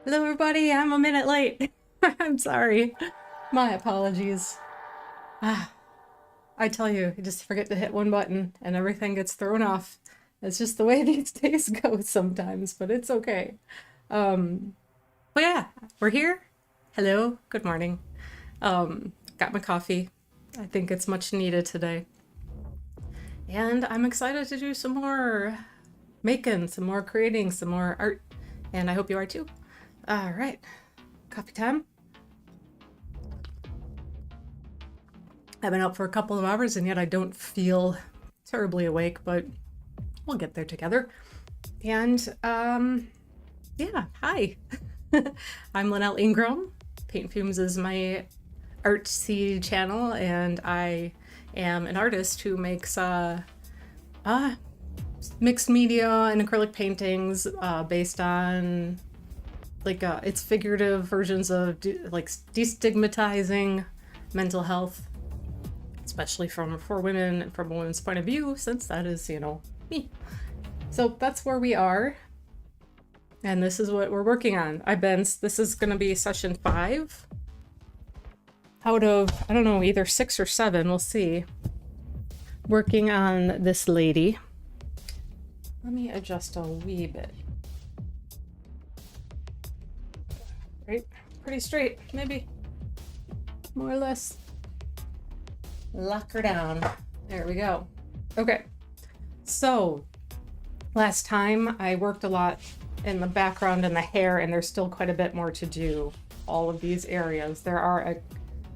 Hello everybody, I'm a minute late. I'm sorry. My apologies. Ah, I tell you, you just forget to hit one button and everything gets thrown off. It's just the way these days go sometimes, but it's okay. Um, but yeah, we're here. Hello, good morning. Got my coffee. I think it's much needed today. And I'm excited to do some more making, some more creating, some more art. And I hope you are too. All right, coffee time. I've been out for a couple of hours and yet I don't feel terribly awake, but we'll get there together. And yeah, hi. I'm Lynell Ingram. Paint Fumes is my artsy channel, and I am an artist who makes mixed media and acrylic paintings based on it's figurative versions of destigmatizing mental health, especially for women and from a woman's point of view, since that is, me. So that's where we are. And this is what we're working on. This is going to be session 5 out of, I don't know, either 6 or 7. We'll see. Working on this lady. Let me adjust a wee bit. Right? Pretty straight, maybe. More or less. Lock her down. There we go. Okay. So, last time I worked a lot in the background and the hair, and there's still quite a bit more to do. All of these areas. There's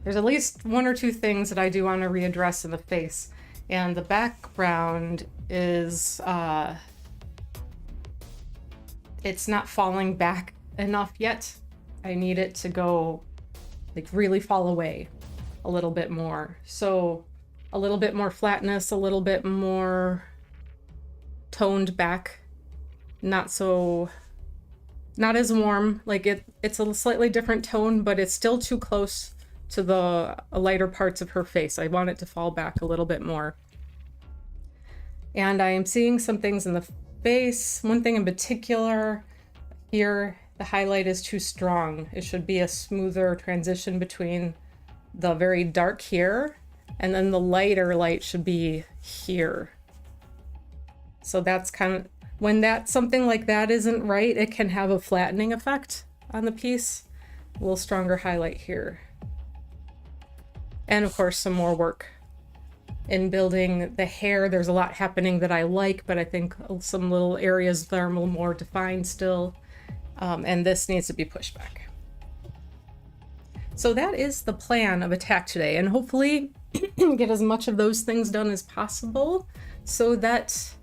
at least 1 or 2 things that I do want to readdress in the face. And the background is, it's not falling back enough yet. I need it to go, really fall away a little bit more. So a little bit more flatness, a little bit more toned back. Not as warm. It's a slightly different tone, but it's still too close to the lighter parts of her face. I want it to fall back a little bit more. And I am seeing some things in the face. One thing in particular here, the highlight is too strong. It should be a smoother transition between the very dark here and then the lighter light should be here. So that's kind of, when something like that isn't right, it can have a flattening effect on the piece. A little stronger highlight here. And of course, some more work in building the hair. There's a lot happening that I like, but I think some little areas that are a little more defined still. And this needs to be pushed back. So that is the plan of attack today, and hopefully get as much of those things done as possible so that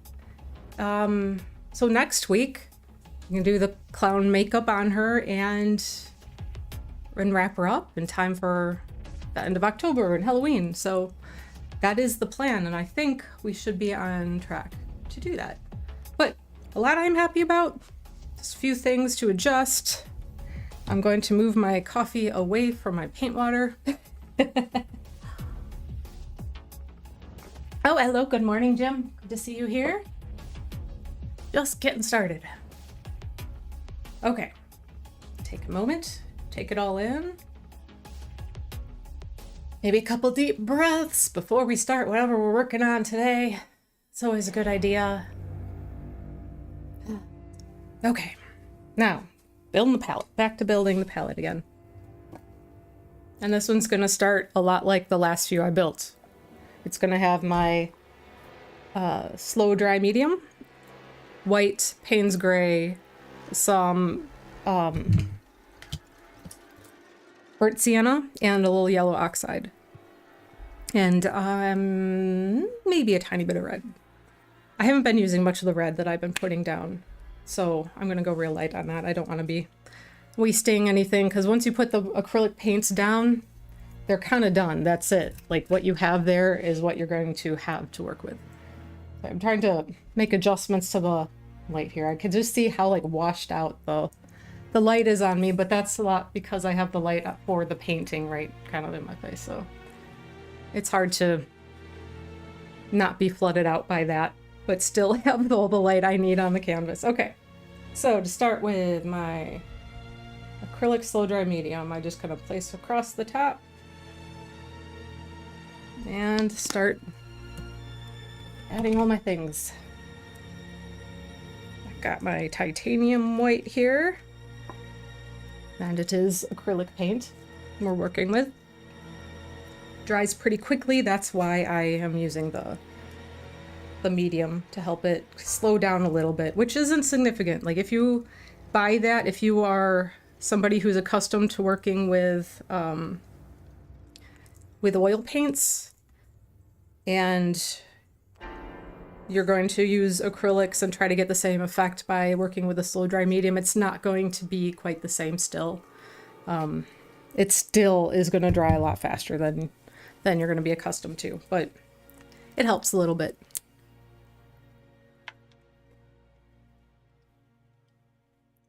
so next week you can do the clown makeup on her and wrap her up in time for the end of October and Halloween. So that is the plan, and I think we should be on track to do that. But a lot I'm happy about. Just a few things to adjust. I'm going to move my coffee away from my paint water. Oh, hello, good morning, Jim. Good to see you here. Just getting started. Okay, take a moment, take it all in. Maybe a couple deep breaths before we start whatever we're working on today. It's always a good idea. Okay, now building the palette. Back to building the palette again. And this one's going to start a lot like the last few I built. It's going to have my slow dry medium, white, Payne's gray, some burnt sienna, and a little yellow oxide. And maybe a tiny bit of red. I haven't been using much of the red that I've been putting down, so I'm going to go real light on that. I don't want to be wasting anything, because once you put the acrylic paints down, they're kind of done. That's it. What you have there is what you're going to have to work with. So I'm trying to make adjustments to the light here. I can just see how washed out the light is on me, but that's a lot because I have the light up for the painting right kind of in my face, so it's hard to not be flooded out by that, but still have all the light I need on the canvas. Okay, so to start with my acrylic slow dry medium. I just kind of place across the top and start adding all my things. I've got my titanium white here, and it is acrylic paint we're working with. Dries pretty quickly, that's why I am using the medium to help it slow down a little bit, which isn't significant. Like if you buy that, if you are somebody who's accustomed to working with oil paints and you're going to use acrylics and try to get the same effect by working with a slow dry medium, it's not going to be quite the same still. It still is going to dry a lot faster than you're going to be accustomed to, but it helps a little bit.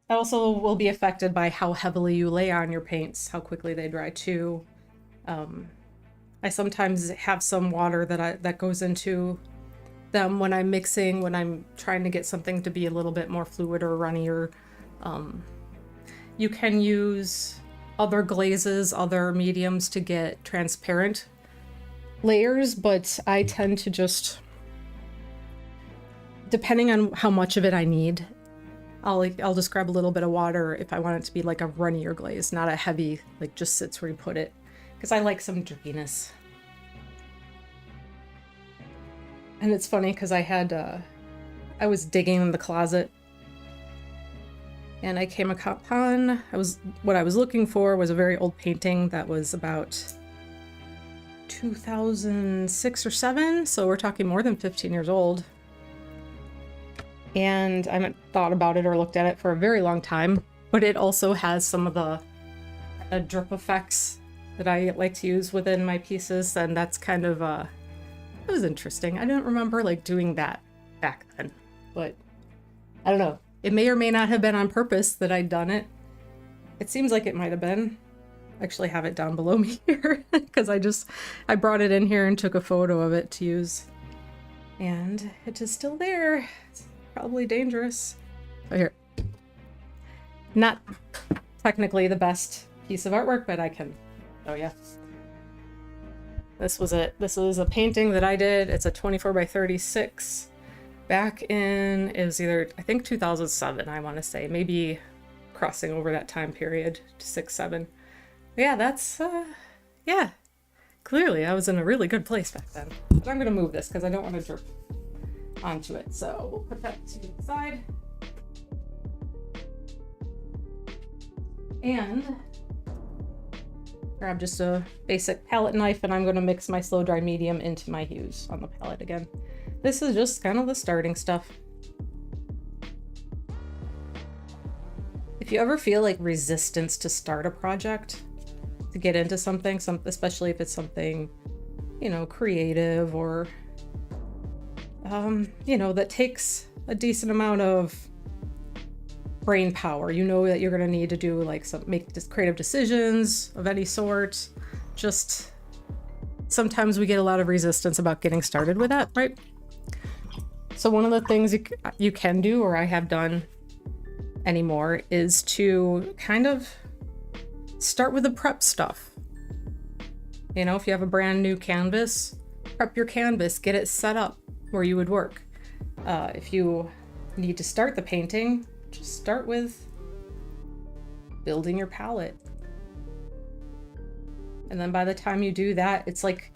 It also will be affected by how heavily you lay on your paints, how quickly they dry too. I sometimes have some water that goes into them when I'm mixing, when I'm trying to get something to be a little bit more fluid or runnier. You can use other glazes, other mediums to get transparent layers, but I tend to just, depending on how much of it I need, I'll just grab a little bit of water if I want it to be like a runnier glaze, not a heavy, like just sits where you put it, because I like some drippiness. And it's funny because I was digging in the closet and I came upon, what I was looking for was a very old painting that was about 2006 or 7, so we're talking more than 15 years old. And I haven't thought about it or looked at it for a very long time, but it also has some of the drip effects that I like to use within my pieces, and that's kind of it was interesting. I didn't remember like doing that back then, but I don't know. It may or may not have been on purpose that I'd done it. It seems like it might have been. I actually have it down below me here because I brought it in here and took a photo of it to use, and it is still there. It's probably dangerous. So here, not technically the best piece of artwork, but I can, oh yeah. This was it. This is a painting that I did. It's a 24 by 36 back in, it was either, I think 2007, I want to say, maybe crossing over that time period to 6, 7. But yeah, that's, yeah, clearly I was in a really good place back then. But I'm going to move this because I don't want to drip onto it. So we'll put that to the side. And grab just a basic palette knife, and I'm going to mix my slow dry medium into my hues on the palette again. This is just kind of the starting stuff. If you ever feel like resistance to start a project, to get into something, especially if it's something, you know, creative or, you know, that takes a decent amount of brain power, you know that you're going to need to do like make just creative decisions of any sort. Just sometimes we get a lot of resistance about getting started with that, right? So one of the things you can do, or I have done anymore, is to kind of start with the prep stuff. You know, if you have a brand new canvas, prep your canvas, get it set up where you would work. If you need to start the painting, just start with building your palette. And then by the time you do that, it's like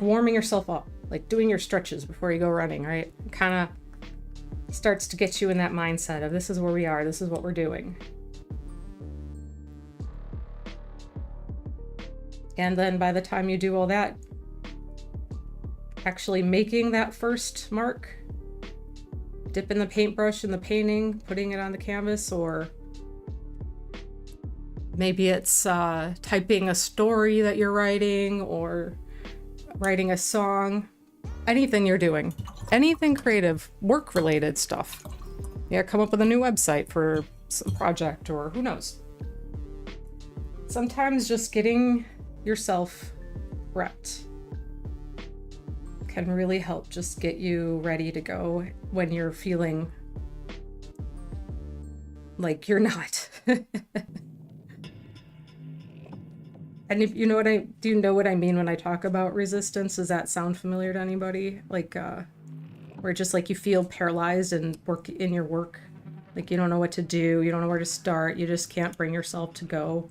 warming yourself up, like doing your stretches before you go running, right? It kind of starts to get you in that mindset of this is where we are, this is what we're doing. And then by the time you do all that, actually making that first mark, dipping the paintbrush in the painting, putting it on the canvas, or maybe it's typing a story that you're writing or writing a song, anything you're doing, anything creative, work related stuff. Yeah, come up with a new website for some project, or who knows. Sometimes just getting yourself prepped can really help just get you ready to go when you're feeling like you're not. And if you know what do you know what I mean when I talk about resistance? Does that sound familiar to anybody? Like, where just like you feel paralyzed and work in your work. Like you don't know what to do, you don't know where to start, you just can't bring yourself to go.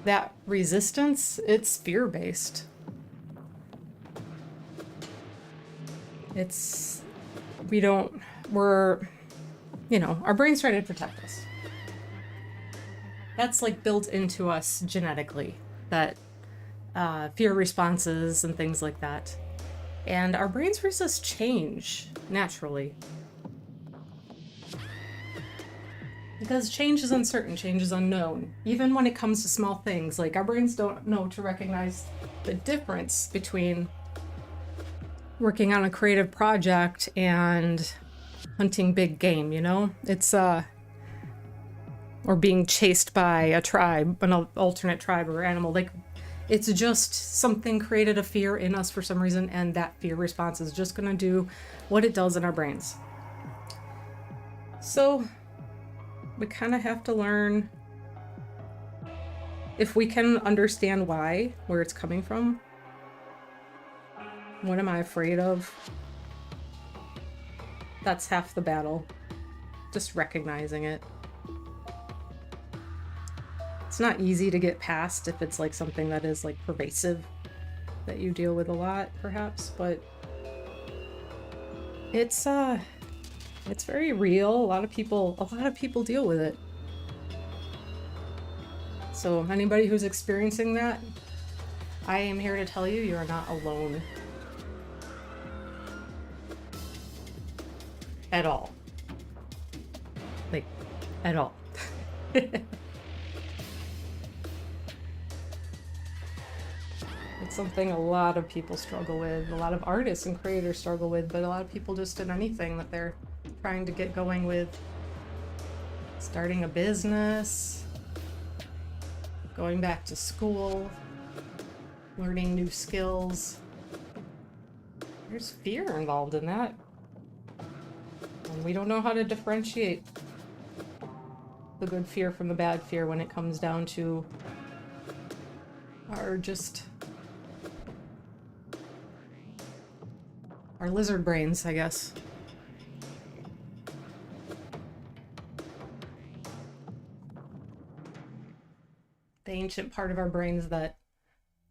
That resistance, it's fear-based. We're, you know, our brains try to protect us. That's like built into us genetically, that fear responses and things like that. And our brains resist change naturally. Because change is uncertain, change is unknown. Even when it comes to small things, like our brains don't know to recognize the difference between working on a creative project and hunting big game, you know? It's, or being chased by a tribe, an alternate tribe or animal. Like, it's just something created a fear in us for some reason, and that fear response is just gonna do what it does in our brains. So, we kind of have to learn, if we can understand why, where it's coming from. What am I afraid of? That's half the battle. Just recognizing it. It's not easy to get past if it's like something that is like pervasive, that you deal with a lot, perhaps, but it's very real. A lot of people deal with it. So anybody who's experiencing that, I am here to tell you, you are not alone. At all. Like, at all. It's something a lot of people struggle with, a lot of artists and creators struggle with, but a lot of people just in anything that they're trying to get going with. Starting a business, going back to school, learning new skills. There's fear involved in that. And we don't know how to differentiate the good fear from the bad fear when it comes down to our lizard brains, I guess. The ancient part of our brains that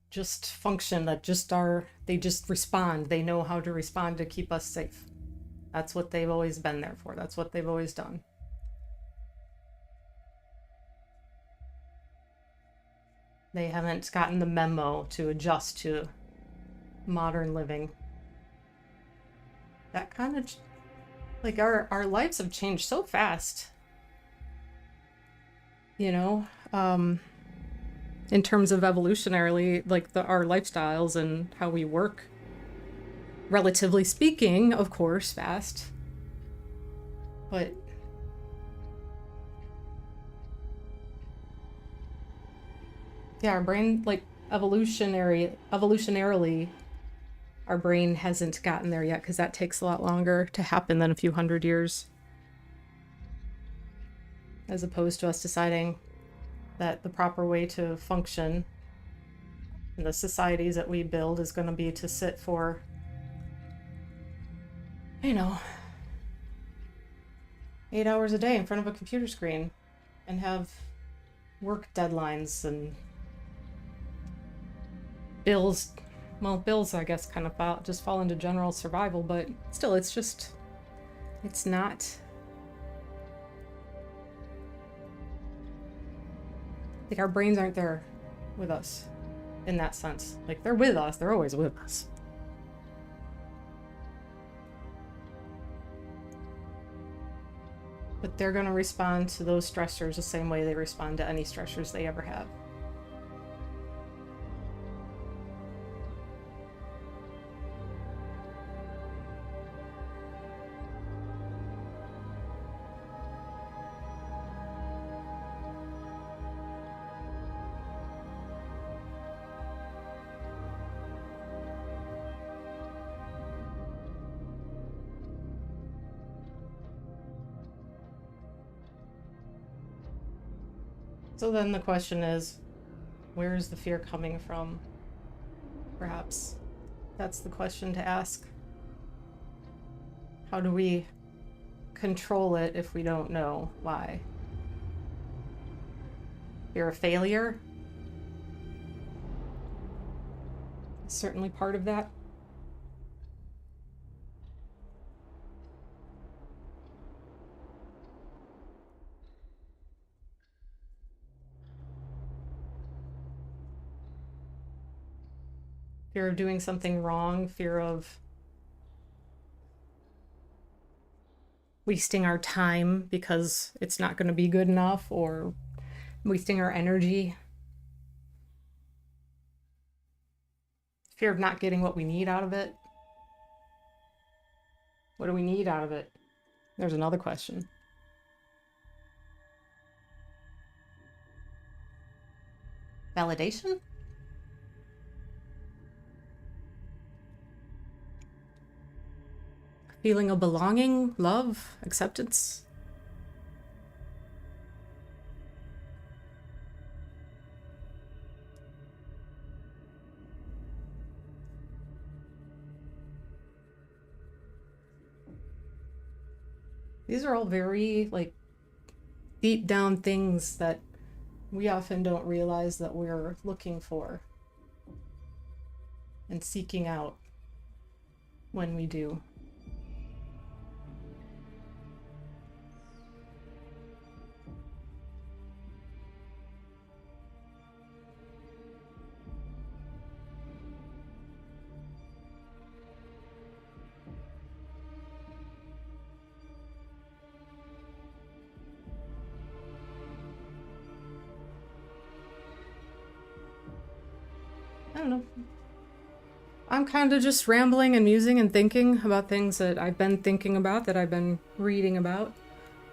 just function, they just respond. They know how to respond to keep us safe. That's what they've always been there for. That's what they've always done. They haven't gotten the memo to adjust to modern living. That kind of, like, our lives have changed so fast. You know, in terms of evolutionarily, like our lifestyles and how we work. Relatively speaking, of course, fast. But yeah, our brain, like, evolutionarily, our brain hasn't gotten there yet, because that takes a lot longer to happen than a few hundred years. As opposed to us deciding that the proper way to function in the societies that we build is going to be to sit for, you know, 8 hours a day in front of a computer screen and have work deadlines and bills. Well, bills, I guess, kind of fall into general survival, but still, it's not. Like, our brains aren't there with us in that sense. Like, they're with us, they're always with us. But they're going to respond to those stressors the same way they respond to any stressors they ever have. So then the question is, where is the fear coming from? Perhaps that's the question to ask. How do we control it if we don't know why? Fear of failure? Certainly part of that. Fear of doing something wrong, fear of wasting our time because it's not going to be good enough, or wasting our energy. Fear of not getting what we need out of it. What do we need out of it? There's another question. Validation? Feeling of belonging, love, acceptance. These are all very, like, deep down things that we often don't realize that we're looking for and seeking out when we do. I don't know. I'm kind of just rambling and musing and thinking about things that I've been thinking about, that I've been reading about.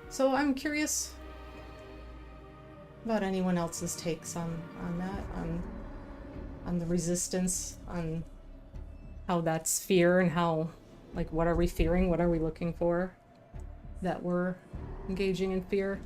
So I'm curious about anyone else's takes on that, on the resistance, on how that's fear, and how, like, what are we fearing? What are we looking for that we're engaging in fear?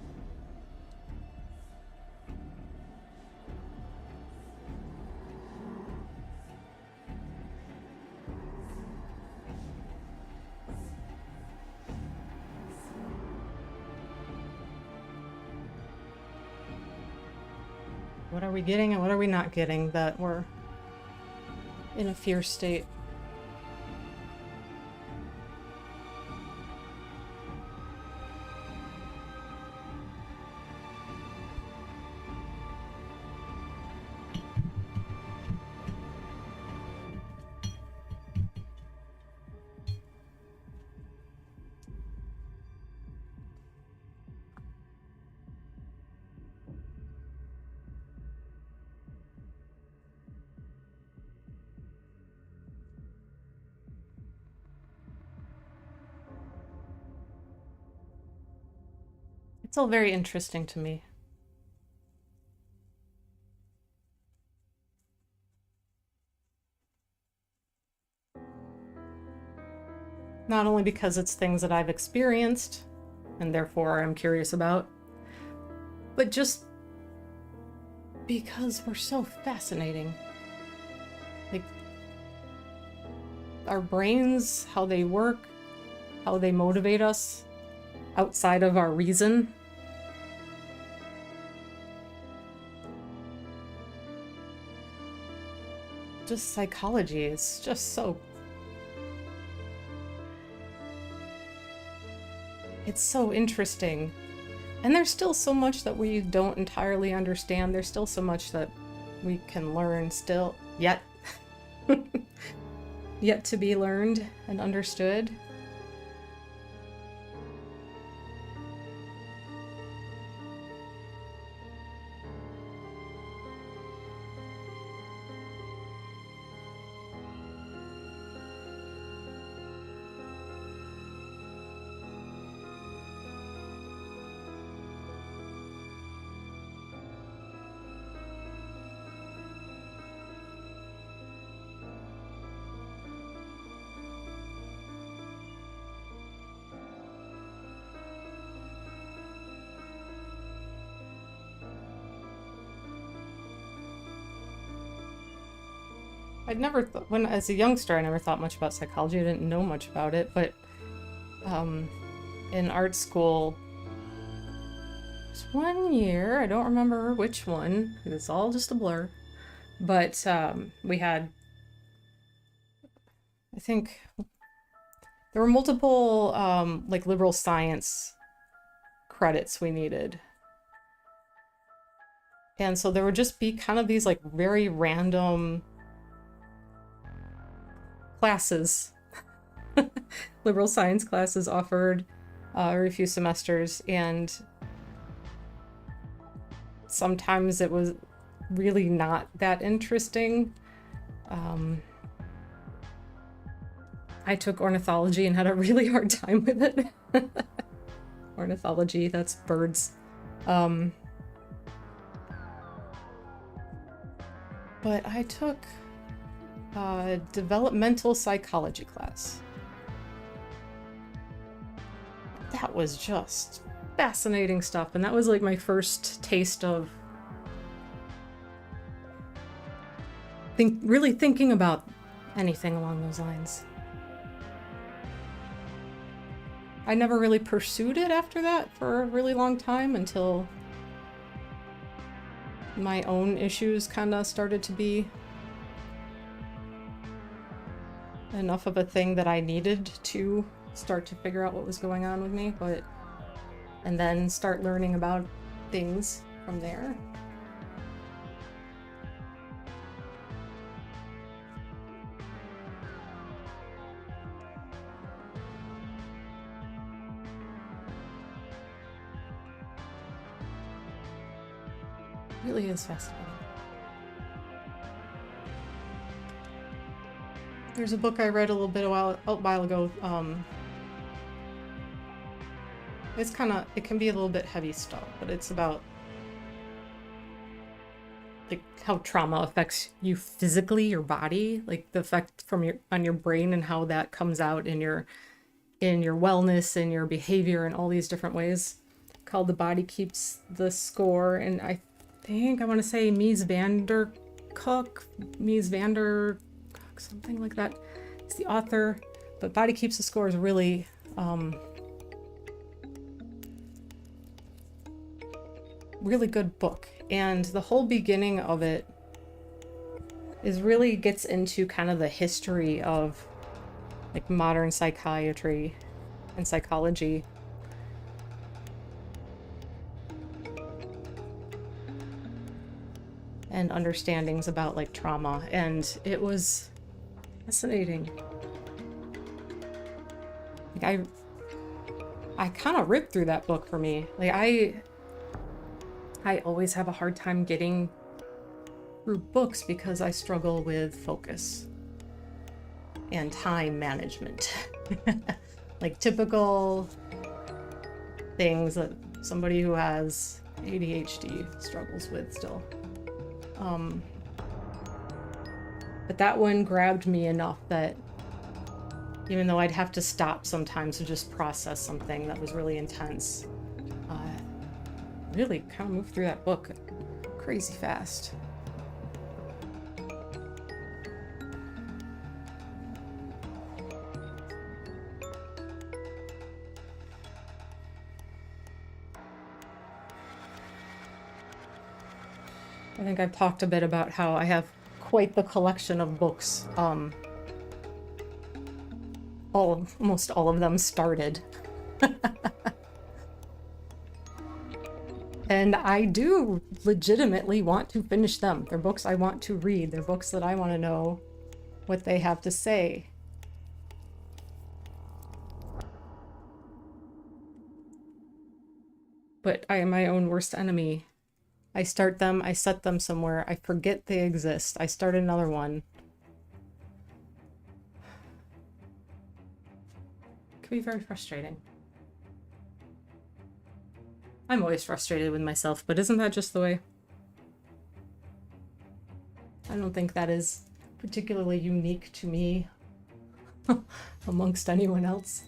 What are we getting and what are we not getting that we're in a fear state? It's all very interesting to me. Not only because it's things that I've experienced and therefore I'm curious about, but just because we're so fascinating. Like, our brains, how they work, how they motivate us outside of our reason. Just psychology, it's just so... it's so interesting. And there's still so much that we don't entirely understand. There's still so much that we can learn still, yet to be learned and understood. I'd never when as a youngster I never thought much about psychology. I didn't know much about it, but in art school, there's one year, I don't remember which one, it's all just a blur, but we had, I think there were multiple like liberal science credits we needed. And so there would just be kind of these like very random classes, liberal science classes offered every few semesters, and sometimes it was really not that interesting. I took ornithology and had a really hard time with it. Ornithology, that's birds. But I took a developmental psychology class. That was just fascinating stuff, and that was like my first taste of really thinking about anything along those lines. I never really pursued it after that for a really long time until my own issues kind of started to be enough of a thing that I needed to start to figure out what was going on with me, and then start learning about things from there. It really is fascinating. There's a book I read a while ago. It can be a little bit heavy stuff, but it's about like how trauma affects you physically, your body, like the effect on your brain and how that comes out in your wellness and your behavior in all these different ways. Called The Body Keeps the Score, and I want to say Mies van der Kolk, something like that. It's the author, but Body Keeps the Score is really really good book, and the whole beginning of it really gets into kind of the history of like modern psychiatry and psychology. And understandings about like trauma, and it was fascinating. Like I kind of ripped through that book for me. Like I always have a hard time getting through books because I struggle with focus and time management. Like typical things that somebody who has ADHD struggles with still. But that one grabbed me enough that even though I'd have to stop sometimes to just process something that was really intense, really kind of moved through that book crazy fast. I think I've talked a bit about how I have quite the collection of books. Almost all of them started. And I do legitimately want to finish them. They're books I want to read. They're books that I want to know what they have to say. But I am my own worst enemy. I start them, I set them somewhere, I forget they exist, I start another one. It can be very frustrating. I'm always frustrated with myself, but isn't that just the way? I don't think that is particularly unique to me amongst anyone else.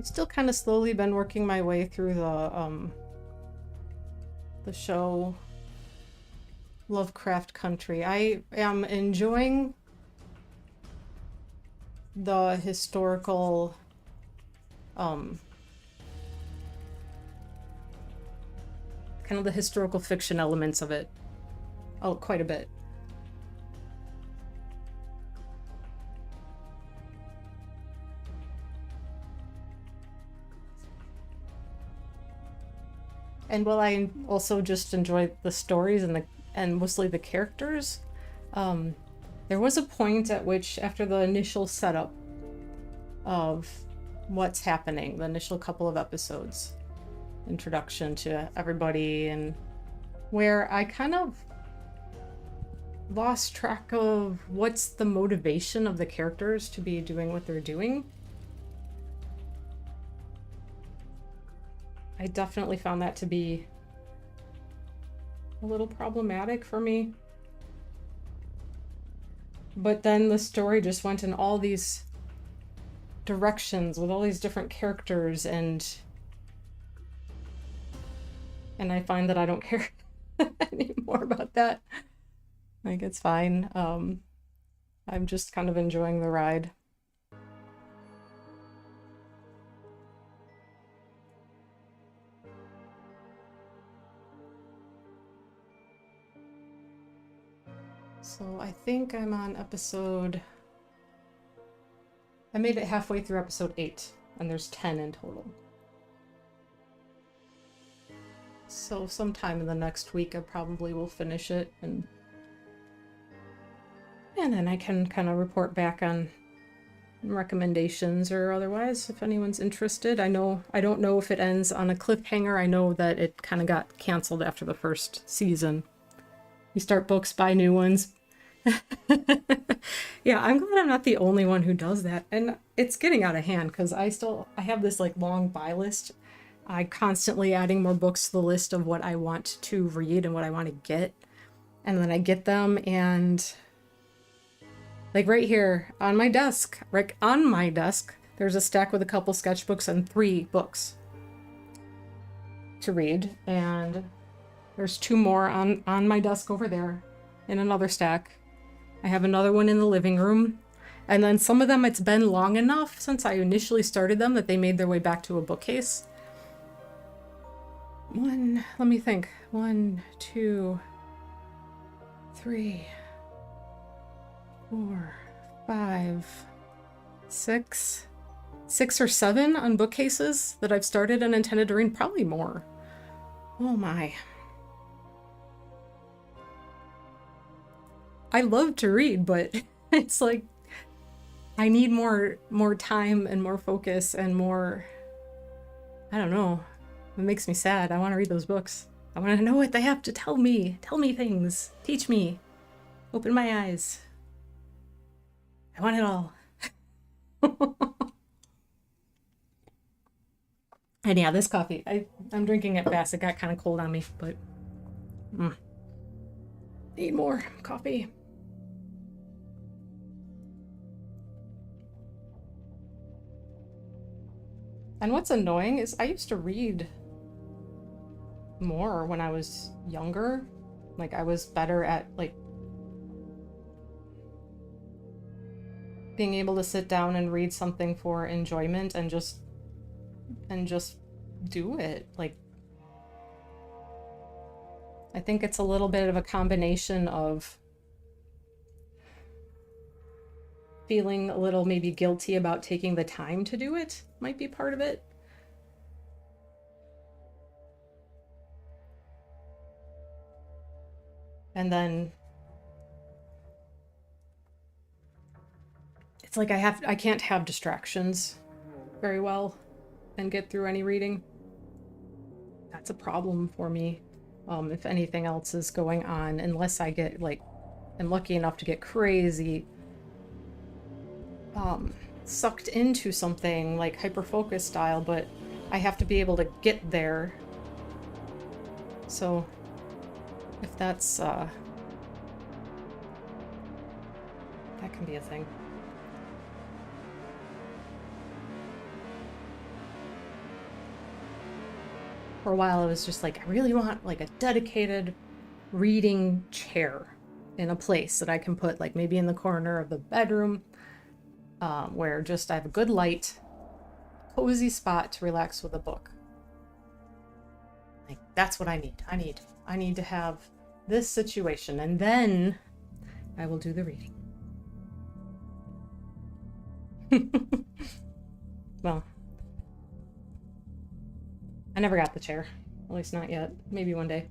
I've still kind of slowly been working my way through the show Lovecraft Country. I am enjoying the historical kind of the historical fiction elements of it quite a bit. And while I also just enjoy the stories and mostly the characters, there was a point at which, after the initial setup of what's happening, the initial couple of episodes, introduction to everybody, and where I kind of lost track of what's the motivation of the characters to be doing what they're doing. I definitely found that to be a little problematic for me. But then the story just went in all these directions with all these different characters, and I find that I don't care anymore about that. Like, it's fine. I'm just kind of enjoying the ride. So I think I'm on episode... I made it halfway through episode 8, and there's 10 in total. So sometime in the next week I probably will finish it, and then I can kind of report back on recommendations or otherwise if anyone's interested. I don't know if it ends on a cliffhanger. I know that it kind of got canceled after the first season. You start books, buy new ones. Yeah, I'm glad I'm not the only one who does that. And it's getting out of hand because I have this like long buy list. I'm constantly adding more books to the list of what I want to read and what I want to get. And then I get them, and like right here on my desk, there's a stack with a couple sketchbooks and 3 books to read. And there's 2 more on my desk over there in another stack. I have another one in the living room. And then some of them, it's been long enough since I initially started them that they made their way back to a bookcase. Let me think. 1, 2, 3, 4, 5, 6 or 7 on bookcases that I've started and intended to read. Probably more. Oh my. I love to read, but it's like I need more time and more focus and more, I don't know. It makes me sad. I want to read those books. I want to know what they have to tell me. Tell me things. Teach me. Open my eyes. I want it all. And yeah, this coffee, I'm drinking it fast. It got kind of cold on me, but need more coffee. And what's annoying is I used to read more when I was younger. Like, I was better at like being able to sit down and read something for enjoyment and just do it. Like, I think it's a little bit of a combination of feeling a little maybe guilty about taking the time to do it, might be part of it. And then it's like I can't have distractions very well and get through any reading. That's a problem for me. If anything else is going on, unless I get like, I'm lucky enough to get crazy sucked into something like hyper-focus style, but I have to be able to get there. So if that's that can be a thing. For a while, I was just like, I really want like a dedicated reading chair in a place that I can put like maybe in the corner of the bedroom, where just I have a good light, cozy spot to relax with a book. Like, that's what I need. I need to have this situation, and then I will do the reading. Well, I never got the chair, at least not yet. Maybe one day.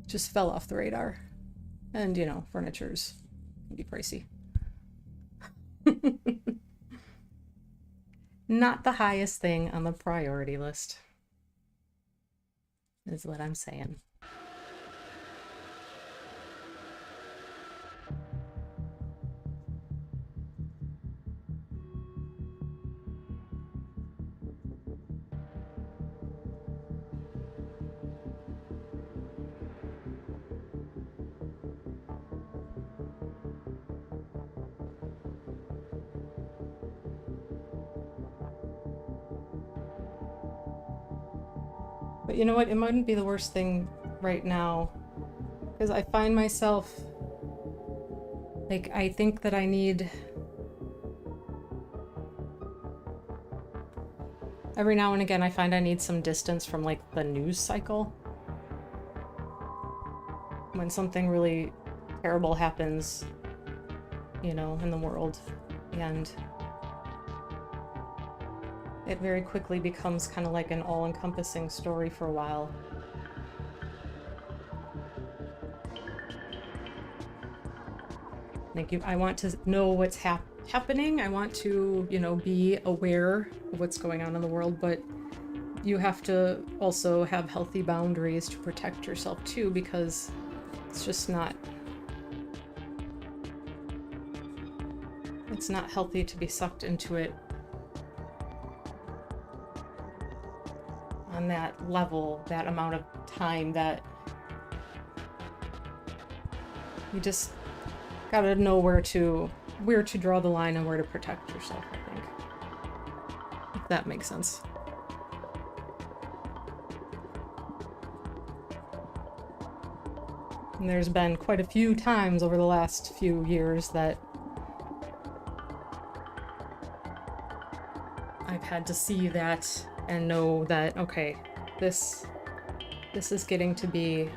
Just fell off the radar. And, you know, furniture's can be pricey. Not the highest thing on the priority list, is what I'm saying. But you know what? It mightn't be the worst thing right now, because I find myself, like, I think that I need, every now and again, I find I need some distance from, like, the news cycle. When something really terrible happens, you know, in the world, and it very quickly becomes kind of like an all-encompassing story for a while. Like, I want to know what's happening. I want to, you know, be aware of what's going on in the world, but you have to also have healthy boundaries to protect yourself too, because it's just not, it's not healthy to be sucked into it on that level, that amount of time, that you just gotta know where to draw the line and where to protect yourself, I think. If that makes sense. And there's been quite a few times over the last few years that I've had to see that and know that, okay, this is getting to be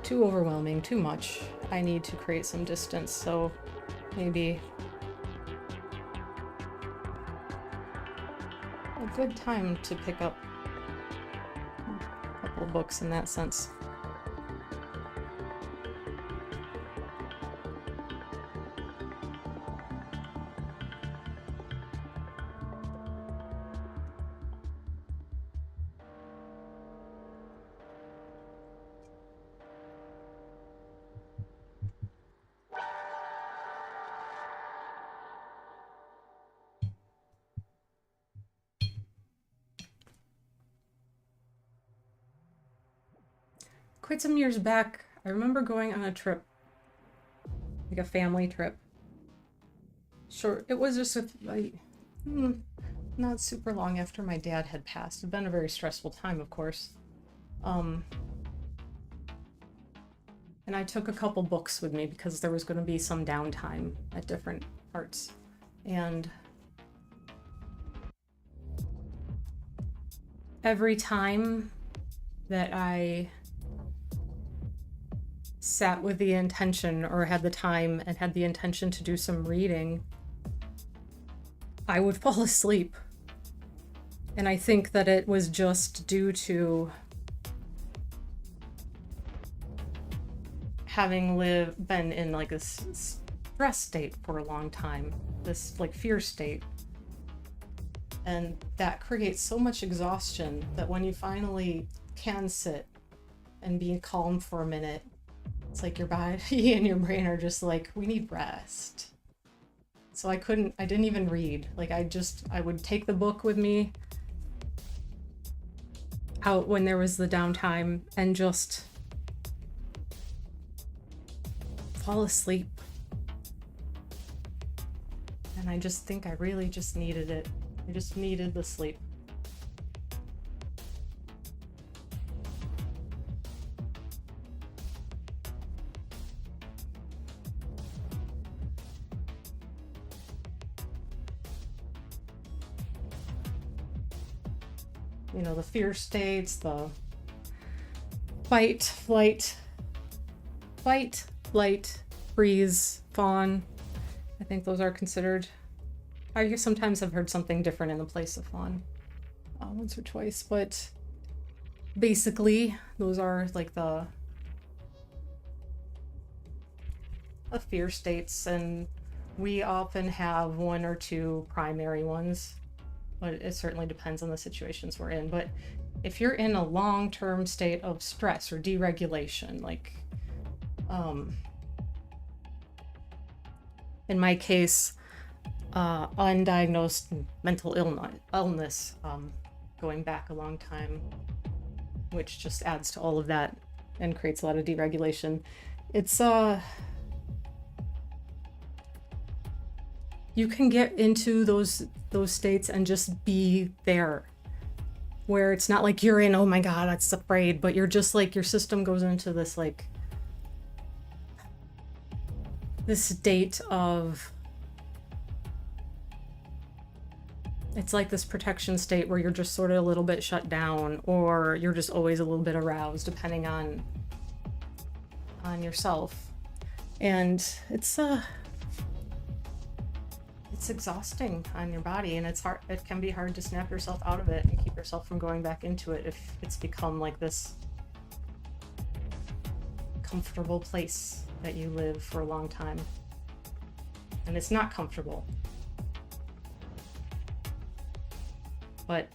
too overwhelming, too much. I need to create some distance, so maybe a good time to pick up a couple of books in that sense. Quite some years back, I remember going on a trip, like a family trip. Sure, it was just not super long after my dad had passed. It had been a very stressful time, of course. And I took a couple books with me because there was going to be some downtime at different parts. And every time that I sat with the intention, or had the time and had the intention to do some reading, I would fall asleep. And I think that it was just due to having been in like a stress state for a long time, this like fear state. And that creates so much exhaustion that when you finally can sit and be calm for a minute, it's like your body and your brain are just like, we need rest. So I didn't even read. Like I would take the book with me out when there was the downtime and just fall asleep. And I just think I really just needed it. I just needed the sleep. you know, the fear states, the fight, flight, freeze, fawn. I think those are considered. I sometimes have heard something different in the place of fawn, once or twice, but basically those are like the fear states, and we often have one or two primary ones, but it certainly depends on the situations we're in. But if you're in a long-term state of stress or deregulation, like in my case, undiagnosed mental illness, going back a long time, which just adds to all of that and creates a lot of deregulation. It's you can get into those states and just be there, where it's not like you're in, oh my god, that's afraid, but you're just like, your system goes into this like this state of, it's like this protection state where you're just sort of a little bit shut down, or you're just always a little bit aroused, depending on yourself. And it's exhausting on your body, and it's hard. It can be hard to snap yourself out of it and keep yourself from going back into it if it's become like this comfortable place that you live for a long time. And it's not comfortable. But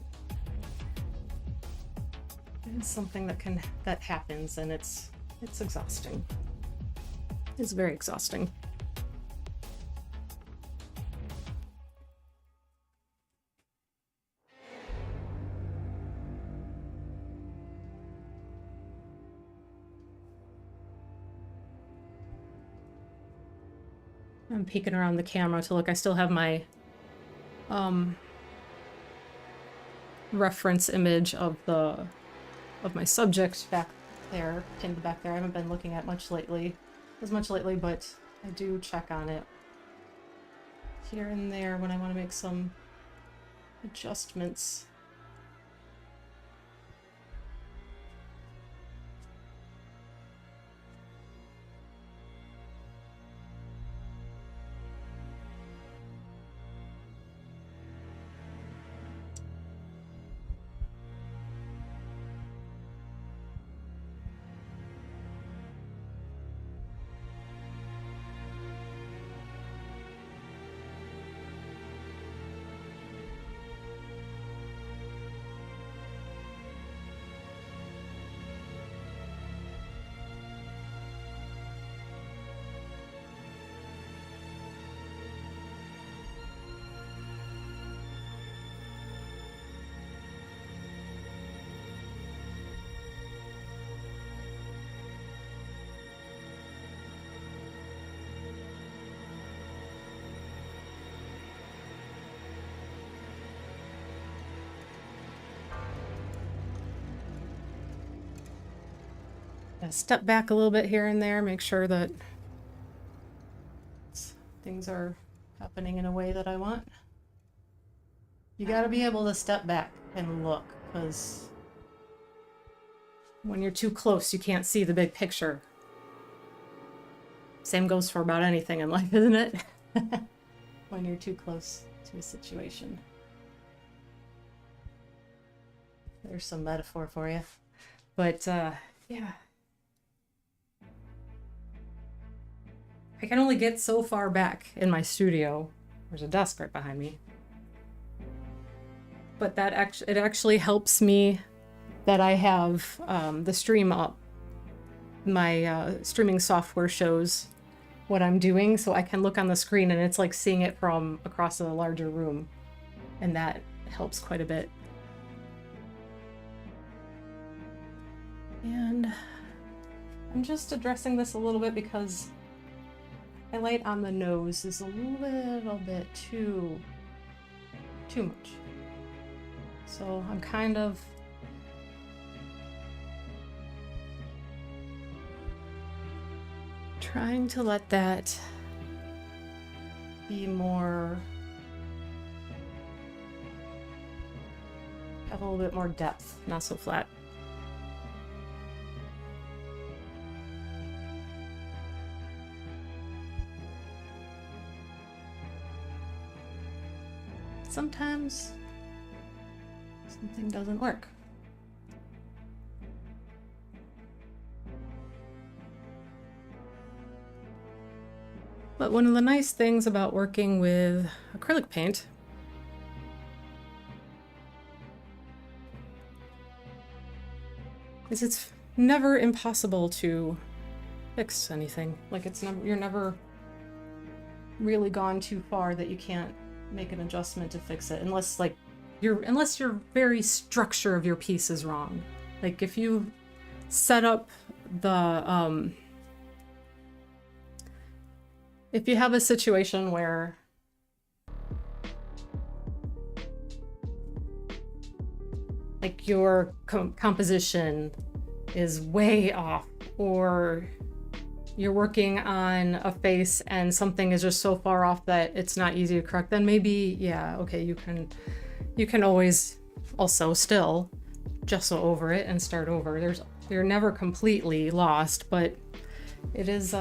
it's something that happens, and it's exhausting. It's very exhausting. I'm peeking around the camera to look. I still have my reference image of my subject back there, pinned back there. I haven't been looking at much lately, but I do check on it here and there when I want to make some adjustments. Step back a little bit here and there, make sure that things are happening in a way that I want. You gotta be able to step back and look, because when you're too close, you can't see the big picture. Same goes for about anything in life, isn't it? When you're too close to a situation. There's some metaphor for you. But, yeah. I can only get so far back in my studio. There's a desk right behind me. But it actually helps me that I have the stream up. My streaming software shows what I'm doing, so I can look on the screen and it's like seeing it from across a larger room. And that helps quite a bit. And I'm just addressing this a little bit because highlight on the nose is a little bit too much. So I'm kind of trying to let that be more have a little bit more depth, not so flat. Sometimes something doesn't work. But one of the nice things about working with acrylic paint is it's never impossible to fix anything. Like you're never really gone too far that you can't make an adjustment to fix it, unless your very structure of your piece is wrong. Like if you set up the if you have a situation where like your composition is way off, or you're working on a face and something is just so far off that it's not easy to correct, then maybe, yeah, okay, you can always also still gesso over it and start over. You're never completely lost, but it is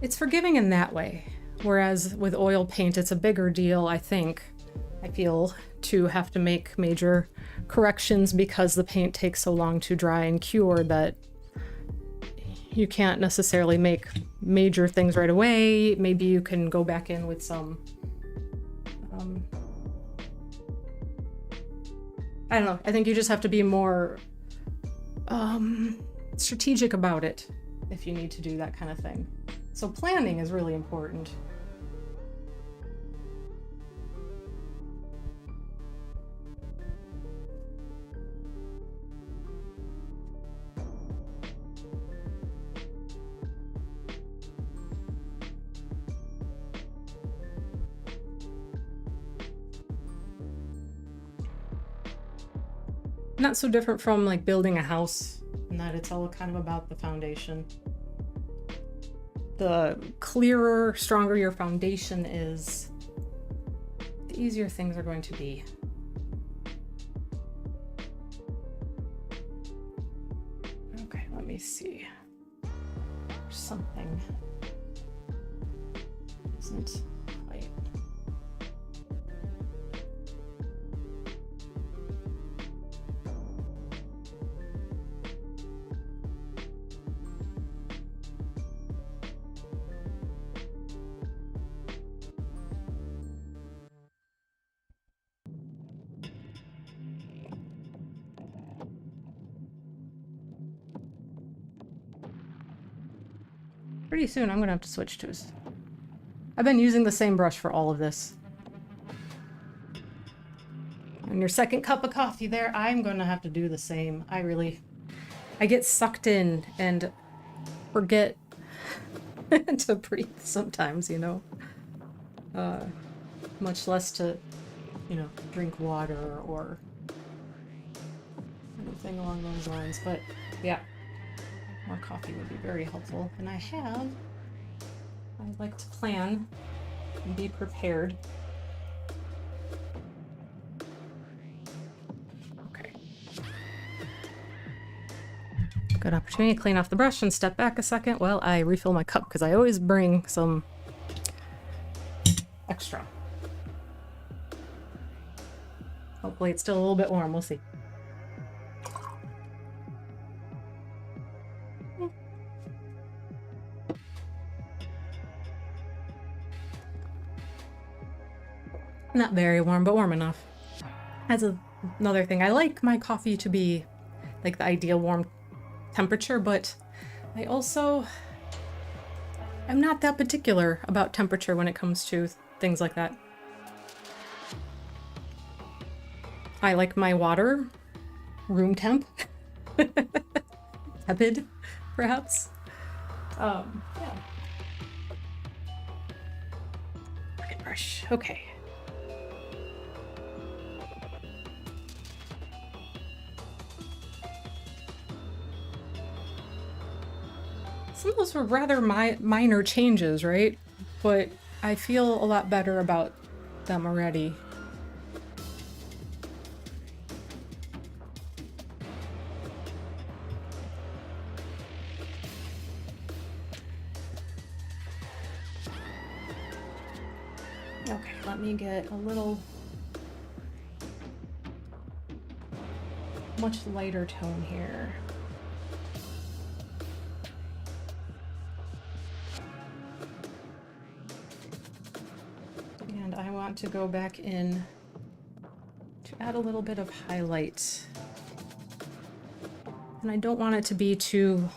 it's forgiving in that way. Whereas with oil paint, it's a bigger deal, I feel, to have to make major corrections because the paint takes so long to dry and cure that you can't necessarily make major things right away. Maybe you can go back in with some, I don't know. I think you just have to be more strategic about it if you need to do that kind of thing. So planning is really important. Not so different from like building a house, in that it's all kind of about the foundation. The clearer, stronger your foundation is, the easier things are going to be. Okay, let me see. There's something isn't quite. Pretty soon I'm gonna have to switch to. I've been using the same brush for all of this. And your second cup of coffee there, I'm gonna have to do the same. I get sucked in and forget to breathe sometimes, you know. Much less to, you know, drink water or anything along those lines. But yeah. More coffee would be very helpful. And I like to plan and be prepared. Okay. Good opportunity to clean off the brush and step back a second while I refill my cup, because I always bring some extra. Hopefully it's still a little bit warm, we'll see. Not very warm, but warm enough. That's another thing. I like my coffee to be like the ideal warm temperature, but I'm not that particular about temperature when it comes to things like that. I like my water room temp. Tepid, perhaps. Yeah. Bucket brush. Okay. Some of those were rather minor changes, right? But I feel a lot better about them already. Okay, let me get a little much lighter tone here. And I want to go back in to add a little bit of highlight. And I don't want it to be too...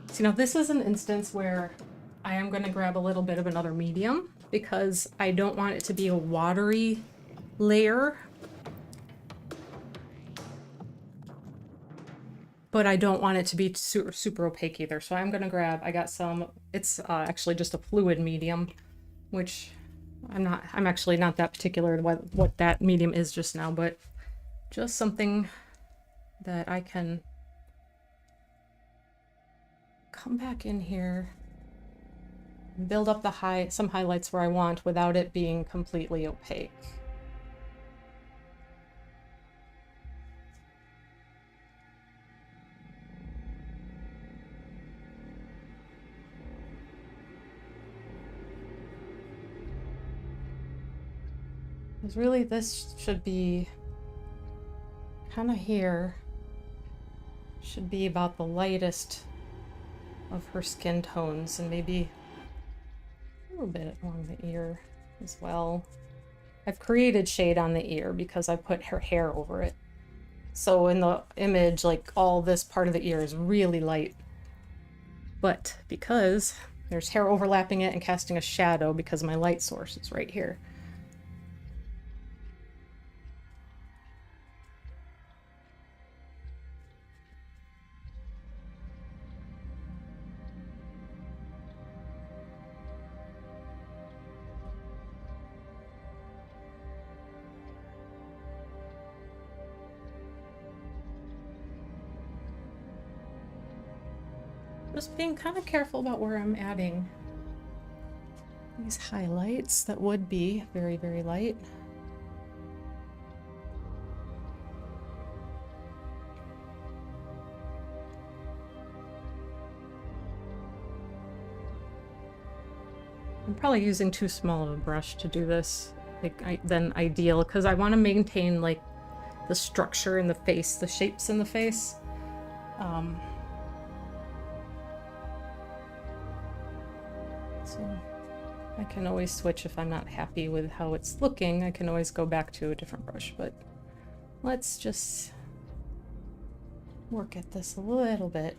So, you know, this is an instance where I am going to grab a little bit of another medium because I don't want it to be a watery layer. But I don't want it to be super opaque either. So I'm going to grab, I got some, it's actually just a fluid medium, which I'm actually not that particular what that medium is just now, but just something that I can come back in here and build up some highlights where I want without it being completely opaque. Because really this should be kind of here, should be about the lightest of her skin tones, and maybe a little bit along the ear as well. I've created shade on the ear because I put her hair over it. So in the image, like all this part of the ear is really light. But because there's hair overlapping it and casting a shadow because my light source is right here. Just being kind of careful about where I'm adding these highlights that would be very, very light. I'm probably using too small of a brush to do this than ideal, because I want to maintain like the structure in the face, the shapes in the face. So I can always switch if I'm not happy with how it's looking. I can always go back to a different brush, but let's just work at this a little bit.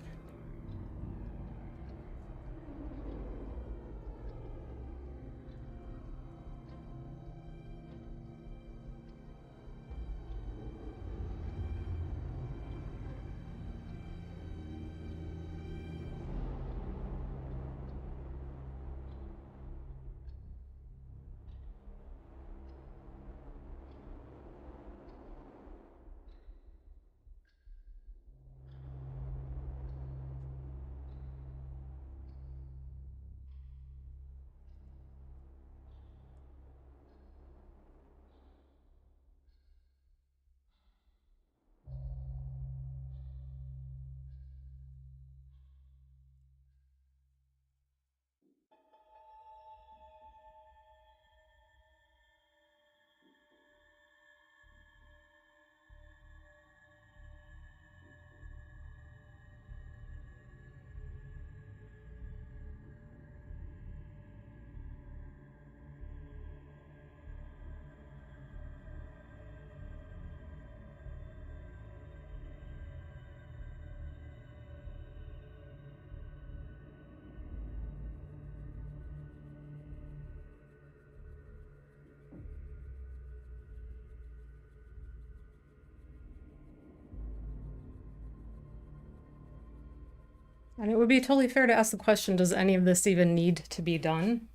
And it would be totally fair to ask the question, does any of this even need to be done?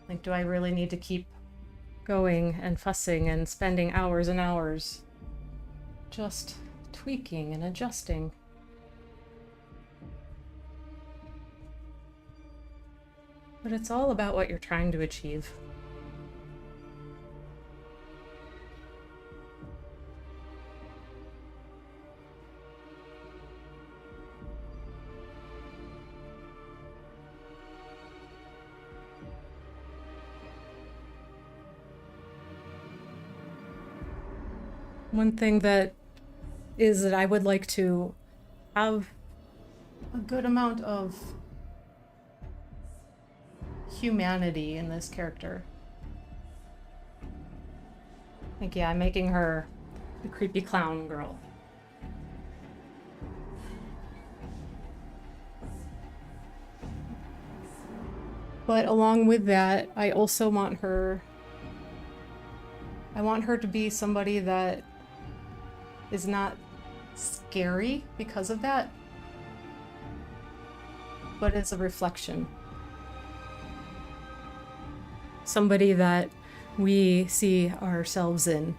Like, do I really need to keep going and fussing and spending hours and hours just tweaking and adjusting. But it's all about what you're trying to achieve. One thing that I would like to have a good amount of humanity in this character. Like, yeah, I'm making her the creepy clown girl. But along with that, I also want her... I want her to be somebody that is not scary because of that, but is a reflection. Somebody that we see ourselves in.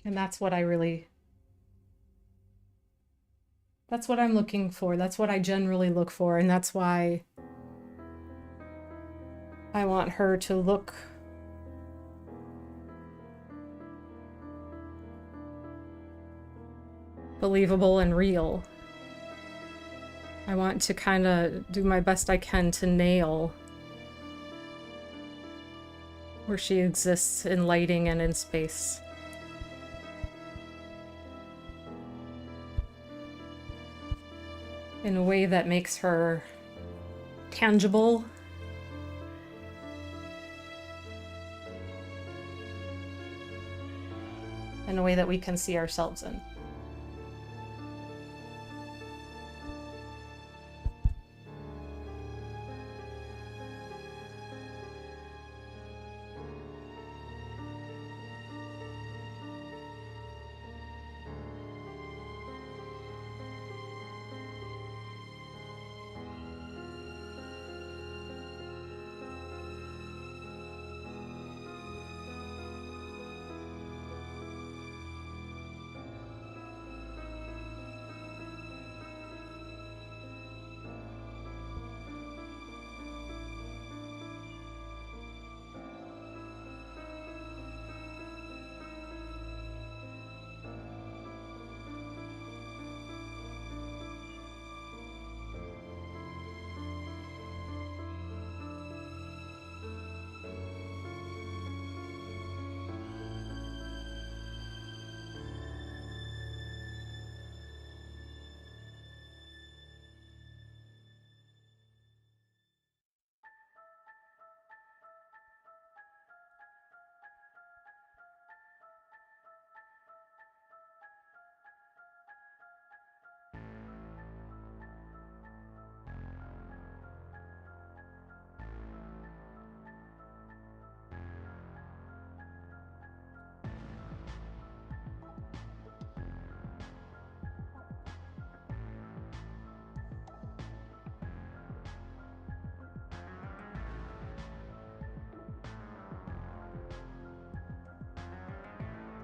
And that's what I'm looking for. That's what I generally look for. And that's why I want her to look believable and real. I want to kind of do my best I can to nail where she exists in lighting and in space. In a way that makes her tangible. In a way that we can see ourselves in.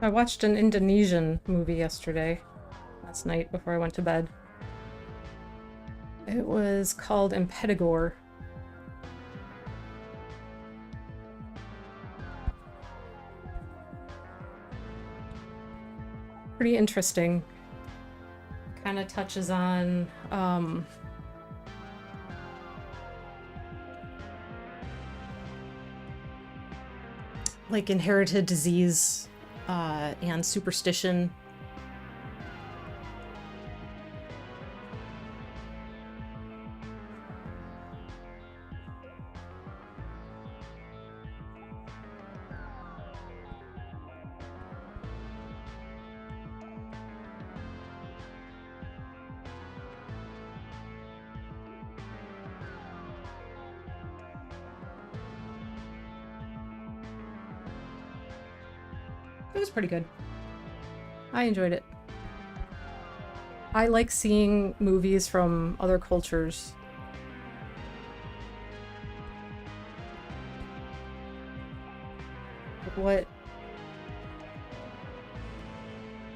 I watched an Indonesian movie last night before I went to bed. It was called Empedagore. Pretty interesting. Kind of touches on like inherited disease and superstition. It was pretty good. I enjoyed it. I like seeing movies from other cultures.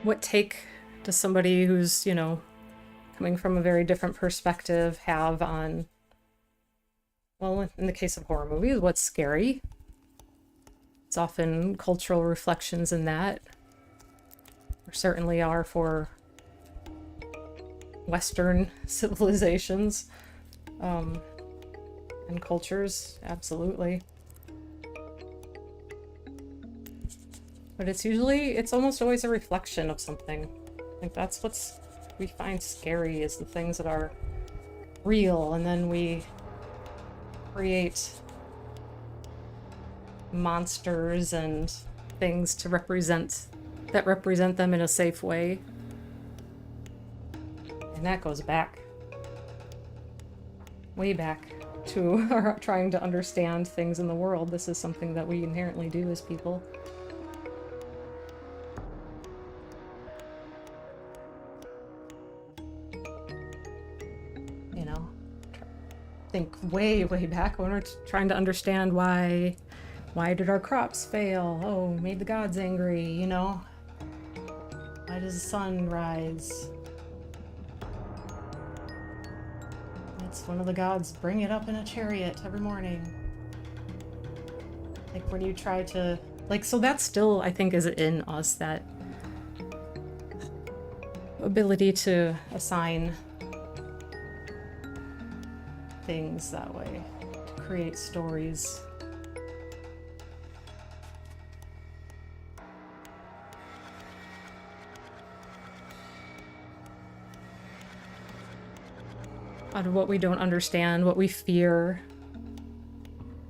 What take does somebody who's, you know, coming from a very different perspective have on, well, in the case of horror movies, what's scary? It's often cultural reflections in that. There certainly are for Western civilizations and cultures, absolutely. But it's almost always a reflection of something. I think that's what's we find scary, is the things that are real, and then we create monsters and things to represent them in a safe way. And that goes back, way back to our trying to understand things in the world. This is something that we inherently do as people. You know, think way back when we're trying to understand why did our crops fail? Oh, made the gods angry, you know? Why does the sun rise? It's one of the gods bring it up in a chariot every morning. Like when you try to, like, so that still, I think, is in us, that ability to assign things that way, to create stories. Out of what we don't understand, what we fear,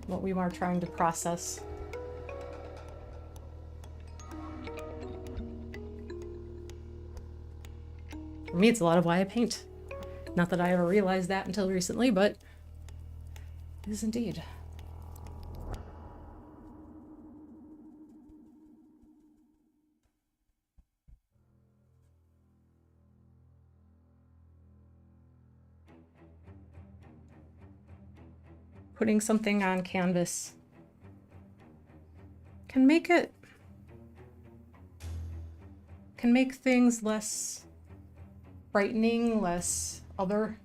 what we are trying to process. For me, it's a lot of why I paint. Not that I ever realized that until recently, but it is indeed. Putting something on canvas can make things less frightening, less other.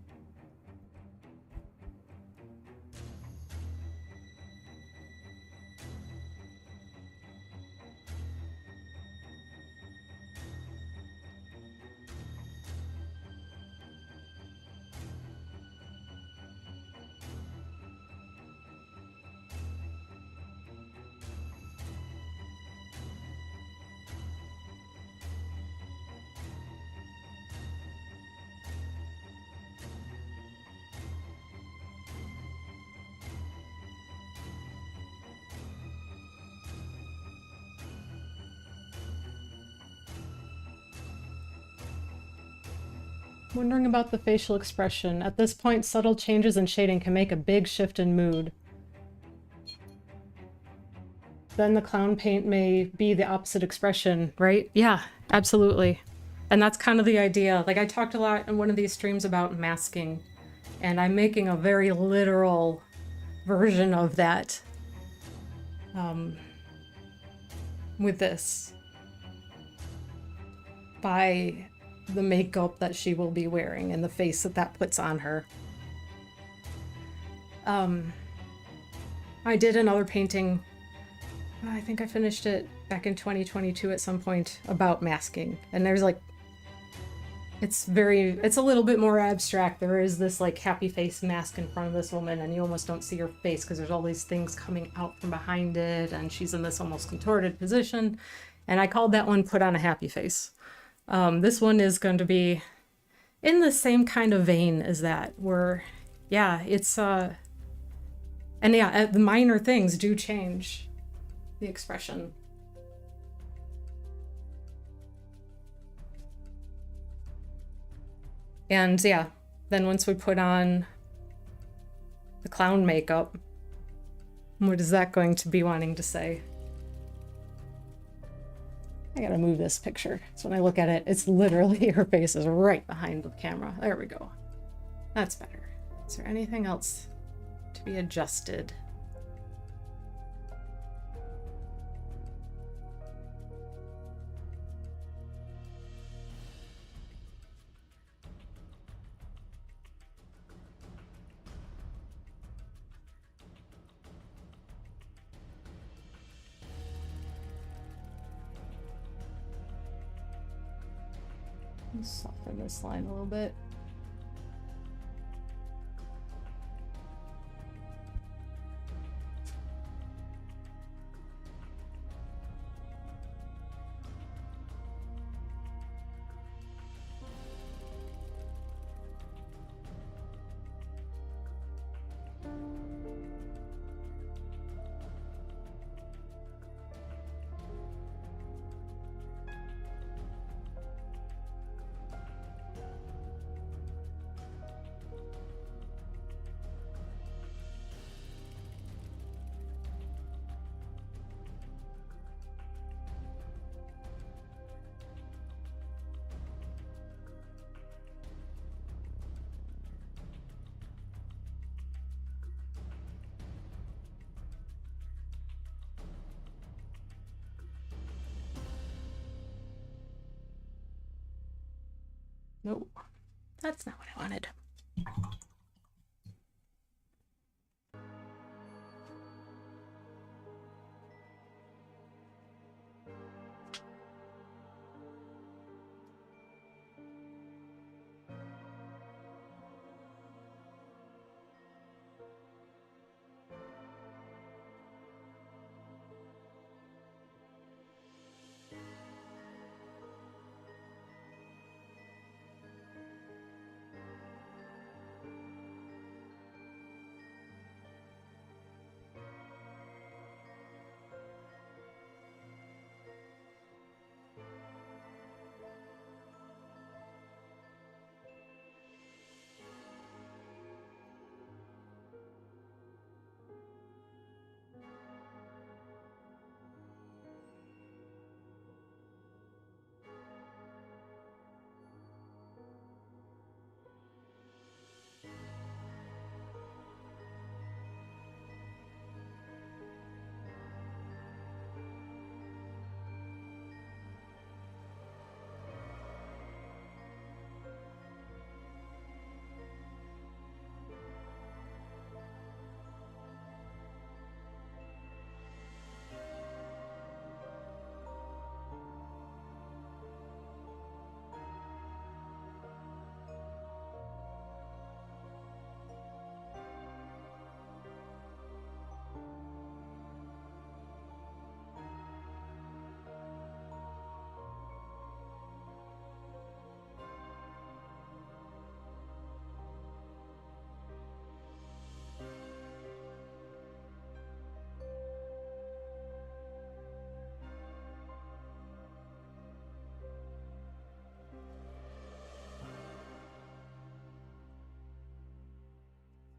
Wondering about the facial expression. At this point, subtle changes in shading can make a big shift in mood. Then the clown paint may be the opposite expression, right? Yeah, absolutely. And that's kind of the idea. Like, I talked a lot in one of these streams about masking, and I'm making a very literal version of that with this. By the makeup that she will be wearing and the face that puts on her. I did another painting, I think I finished it back in 2022 at some point, about masking. And there's like, it's a little bit more abstract. There is this like happy face mask in front of this woman, and you almost don't see her face because there's all these things coming out from behind it, and she's in this almost contorted position. And I called that one Put on a Happy Face. This one is going to be in the same kind of vein as that, where, yeah, it's, and yeah, the minor things do change the expression. And yeah, then once we put on the clown makeup, what is that going to be wanting to say? I gotta move this picture. So when I look at it, it's literally her face is right behind the camera. There we go. That's better. Is there anything else to be adjusted? Soften this line a little bit. Nope, that's not what I wanted.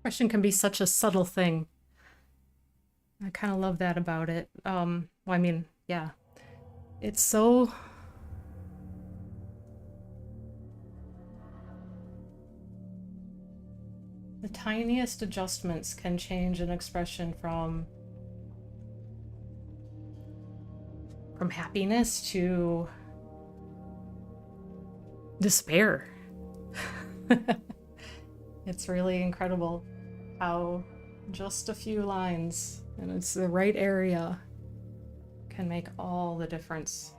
Expression can be such a subtle thing. I kind of love that about it. Well, I mean, yeah, it's so... The tiniest adjustments can change an expression from happiness to despair. It's really incredible how just a few lines, and it's the right area, can make all the difference.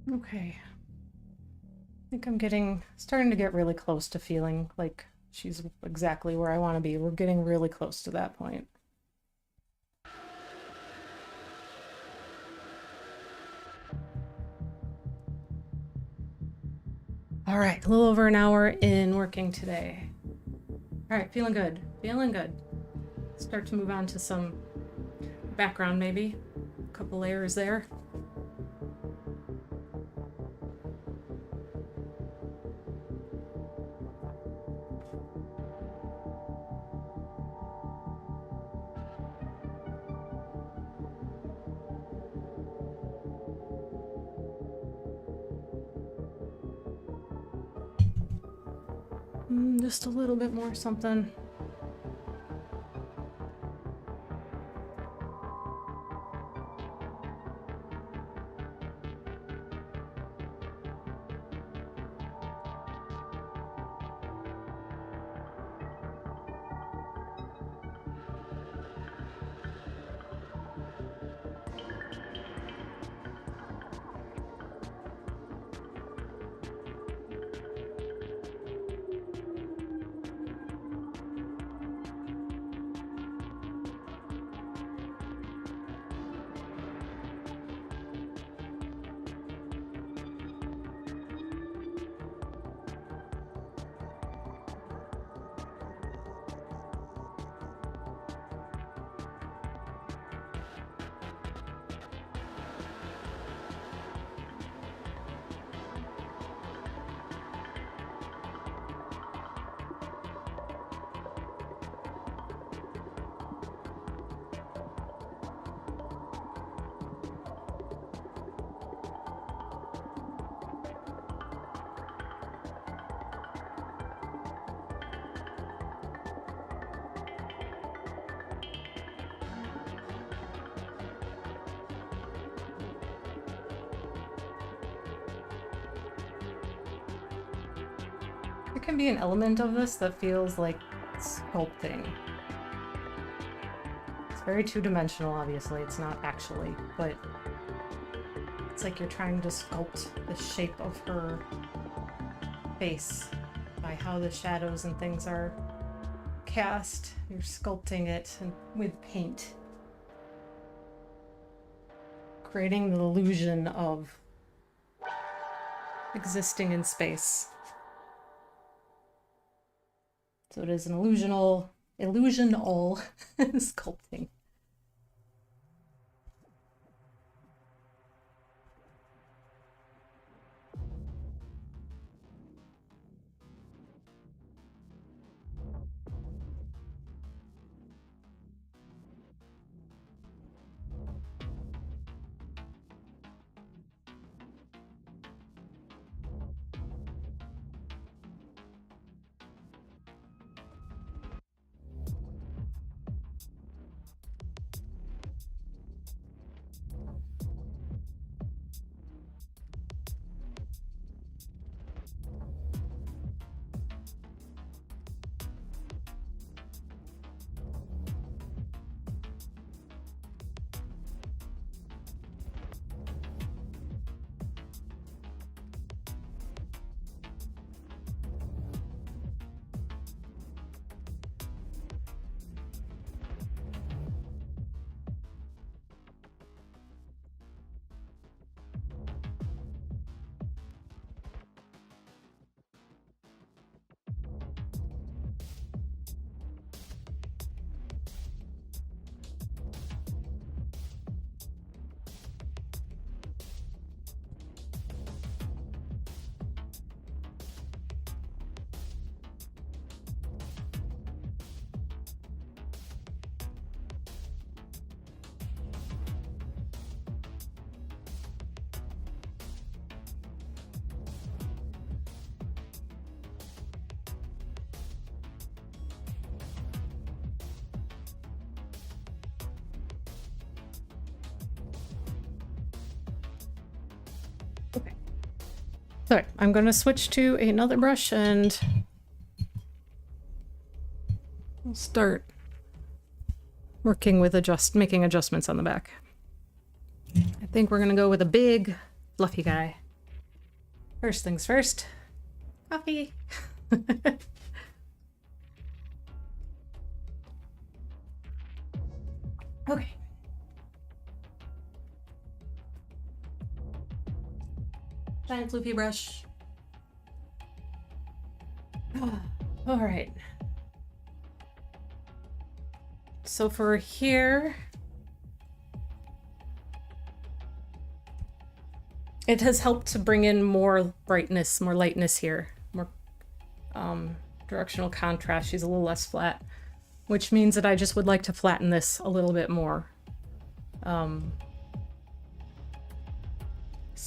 Okay. I think I'm starting to get really close to feeling like she's exactly where I want to be. We're getting really close to that point. All right, a little over an hour in working today. All right, feeling good, feeling good. Start to move on to some background maybe. A couple layers there. Just a little bit more something. There can be an element of this that feels like sculpting. It's very two-dimensional, obviously. It's not actually, but it's like you're trying to sculpt the shape of her face by how the shadows and things are cast. You're sculpting it with paint, creating the illusion of existing in space. So it is an illusional sculpting. Okay. So I'm going to switch to another brush and we'll start working with making adjustments on the back. I think we're going to go with a big, fluffy guy. First things first, coffee. Okay. Giant floopy brush. All right. So for here, it has helped to bring in more brightness, more lightness here, more directional contrast. She's a little less flat, which means that I just would like to flatten this a little bit more. So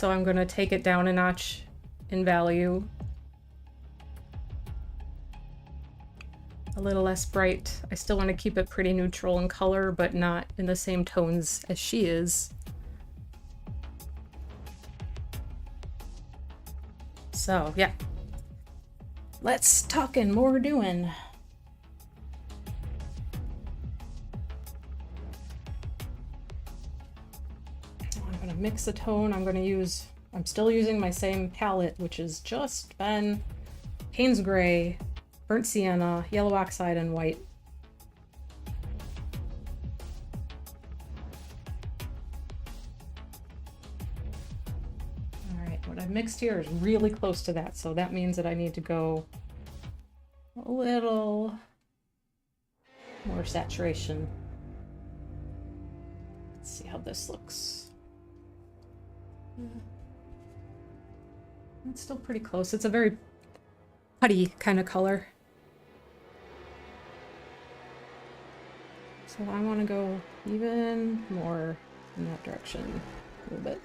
I'm going to take it down a notch in value. A little less bright. I still want to keep it pretty neutral in color, but not in the same tones as she is. So yeah, let's talking more doing. I'm gonna mix a tone. I'm still using my same palette, which has just been Payne's Gray, Burnt Sienna, Yellow Oxide, and White. All right, what I've mixed here is really close to that, so that means that I need to go a little more saturation. Let's see how this looks. It's still pretty close. It's a very putty kind of color. So I want to go even more in that direction a little bit.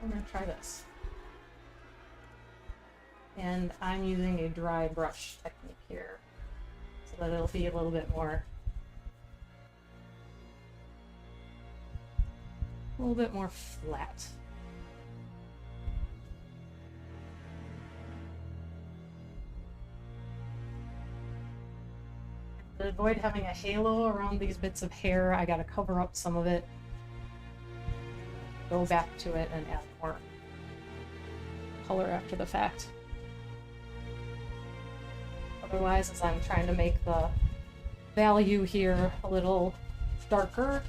I'm going to try this. And I'm using a dry brush technique here so that it'll be a little bit more flat. To avoid having a halo around these bits of hair, I gotta cover up some of it, go back to it, and add more color after the fact. Otherwise, as I'm trying to make the value here a little darker,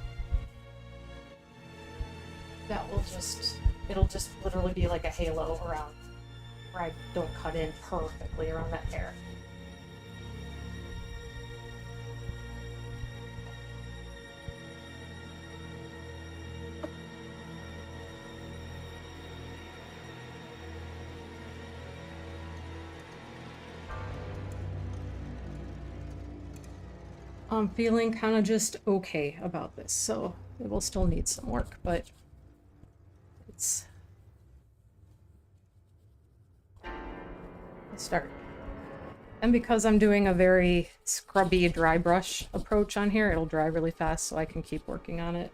it'll just literally be like a halo around where I don't cut in perfectly around that hair. I'm feeling kind of just okay about this, so it will still need some work, but let's start. And because I'm doing a very scrubby dry brush approach on here, it'll dry really fast so I can keep working on it.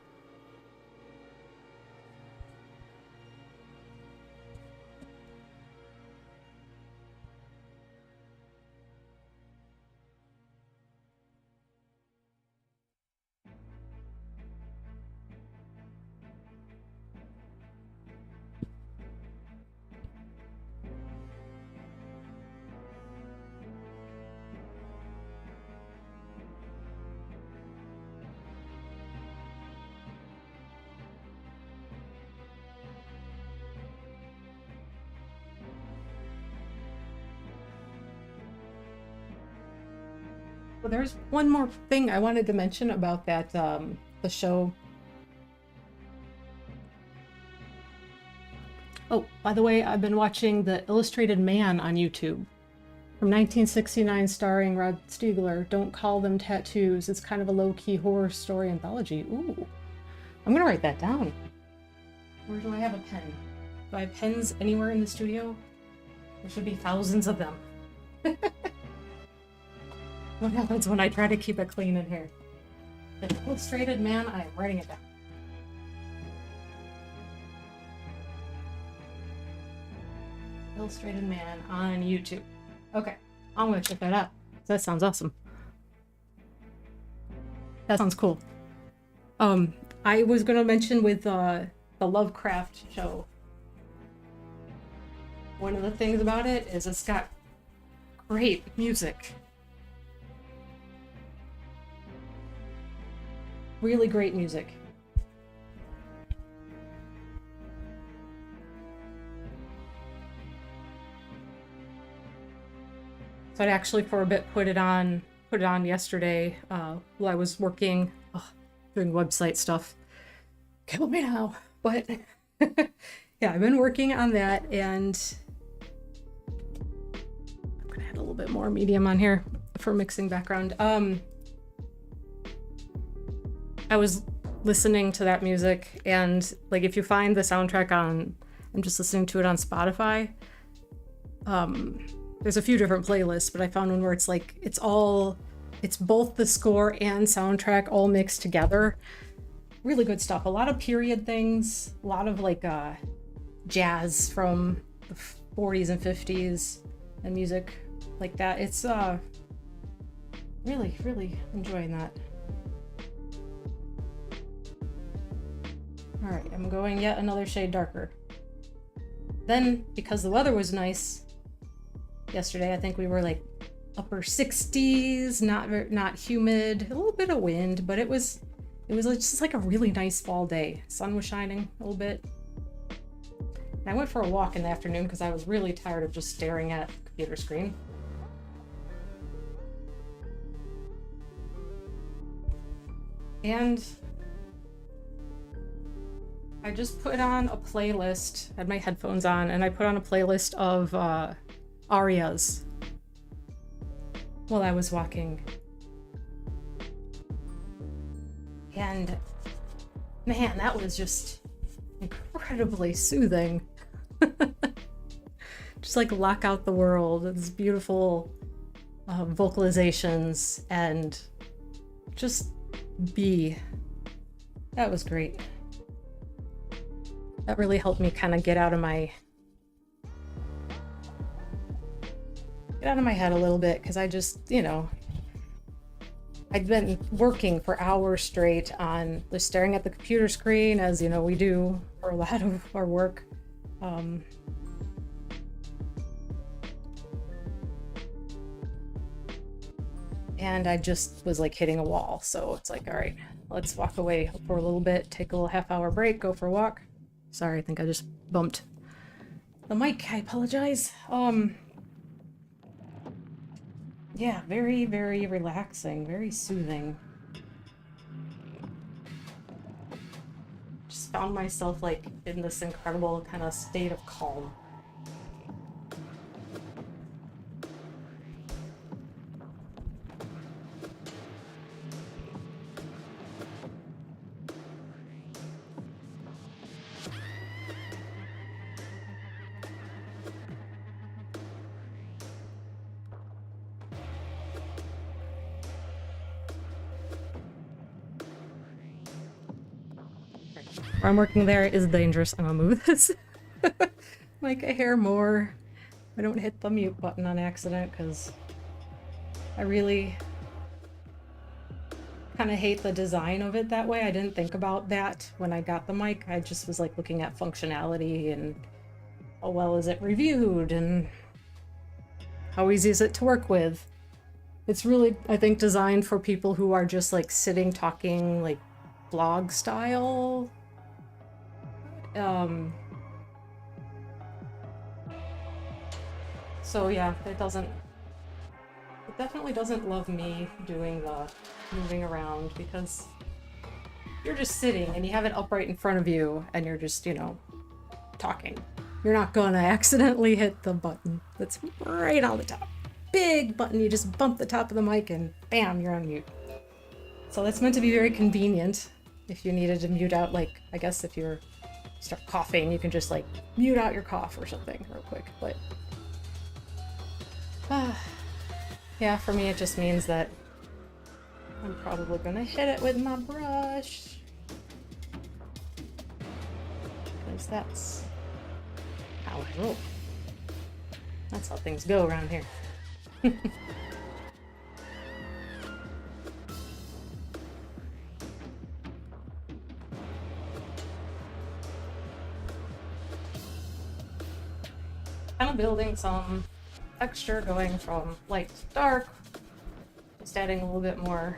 Well, there's one more thing I wanted to mention about that, the show. Oh, by the way, I've been watching The Illustrated Man on YouTube from 1969, starring Rod Steiger. Don't Call Them Tattoos. It's kind of a low-key horror story anthology. Ooh, I'm gonna write that down. Where do I have a pen? Do I have pens anywhere in the studio? There should be thousands of them. What happens when I try to keep it clean in here? The Illustrated Man, I am writing it down. Illustrated Man on YouTube. Okay, I'm gonna check that out. That sounds awesome. That sounds cool. I was going to mention with the Lovecraft show, one of the things about it is it's got great music. Really great music. So I actually for a bit put it on yesterday while I was working, doing website stuff. Kill me now. But yeah, I've been working on that, and I'm gonna add a little bit more medium on here for mixing background. I was listening to that music, and like if you find the soundtrack on, I'm just listening to it on Spotify. There's a few different playlists, but I found one where it's like it's both the score and soundtrack all mixed together. Really good stuff. A lot of period things, a lot of like jazz from the 40s and 50s and music like that. It's really, really enjoying that. All right, I'm going yet another shade darker. Then, because the weather was nice yesterday, I think we were like upper 60s, not humid, a little bit of wind, but it was just like a really nice fall day. Sun was shining a little bit. And I went for a walk in the afternoon because I was really tired of just staring at the computer screen. And I just put on a playlist, I had my headphones on, and I put on a playlist of arias while I was walking. And man, that was just incredibly soothing. Just like lock out the world. It's beautiful vocalizations and just be. That was great. That really helped me kind of get out of my head a little bit, because I just, I'd been working for hours straight on just staring at the computer screen, as we do for a lot of our work. And I just was like hitting a wall. So it's like, all right, let's walk away for a little bit, take a little half-hour break, go for a walk. Sorry, I think I just bumped the mic. I apologize. Yeah, very, very relaxing, very soothing. Just found myself like in this incredible kind of state of calm. Where I'm working there is dangerous. I'm gonna move this like a hair more. I don't hit the mute button on accident, because I really kind of hate the design of it that way. I didn't think about that when I got the mic. I just was like looking at functionality and how well is it reviewed and how easy is it to work with. It's really, I think, designed for people who are just like sitting talking like blog style. So yeah, it definitely doesn't love me doing the moving around, because you're just sitting and you have it upright in front of you and you're just, talking. You're not gonna accidentally hit the button that's right on the top. Big button, you just bump the top of the mic and bam, you're on mute. So that's meant to be very convenient if you needed to mute out, like, I guess if you start coughing, you can just like mute out your cough or something real quick. But yeah, for me it just means that I'm probably gonna hit it with my brush, because that's how I roll. That's how things go around here. kind of building some texture, going from light to dark, just adding a little bit more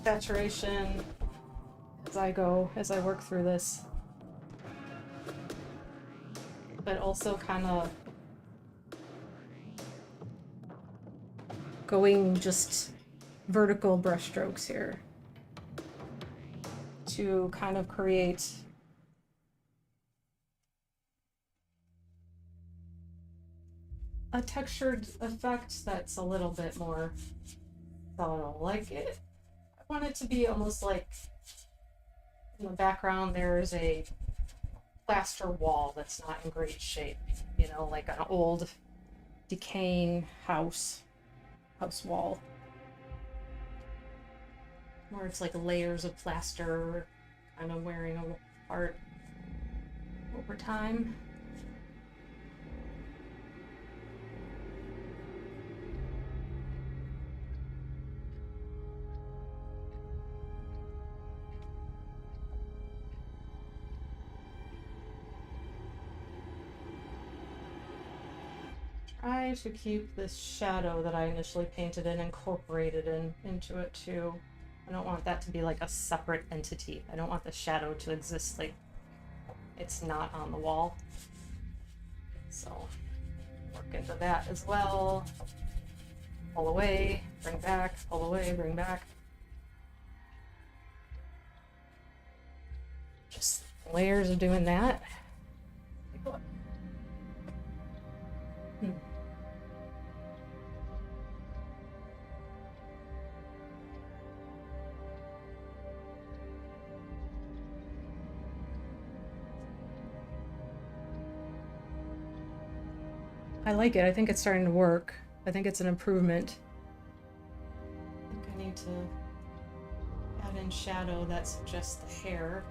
saturation as I work through this. But also kind of going just vertical brush strokes here to kind of create a textured effect that's a little bit more subtle. Like it, I want it to be almost like in the background there's a plaster wall that's not in great shape, you know, like an old decaying house wall, where it's like layers of plaster kind of wearing apart over time. Try to keep this shadow that I initially painted in incorporated into it too. I don't want that to be like a separate entity. I don't want the shadow to exist like it's not on the wall. So work into that as well. Pull away, bring back, pull away, bring back. Just layers of doing that. Take a look. I like it. I think it's starting to work. I think it's an improvement. I think I need to add in shadow that suggests the hair.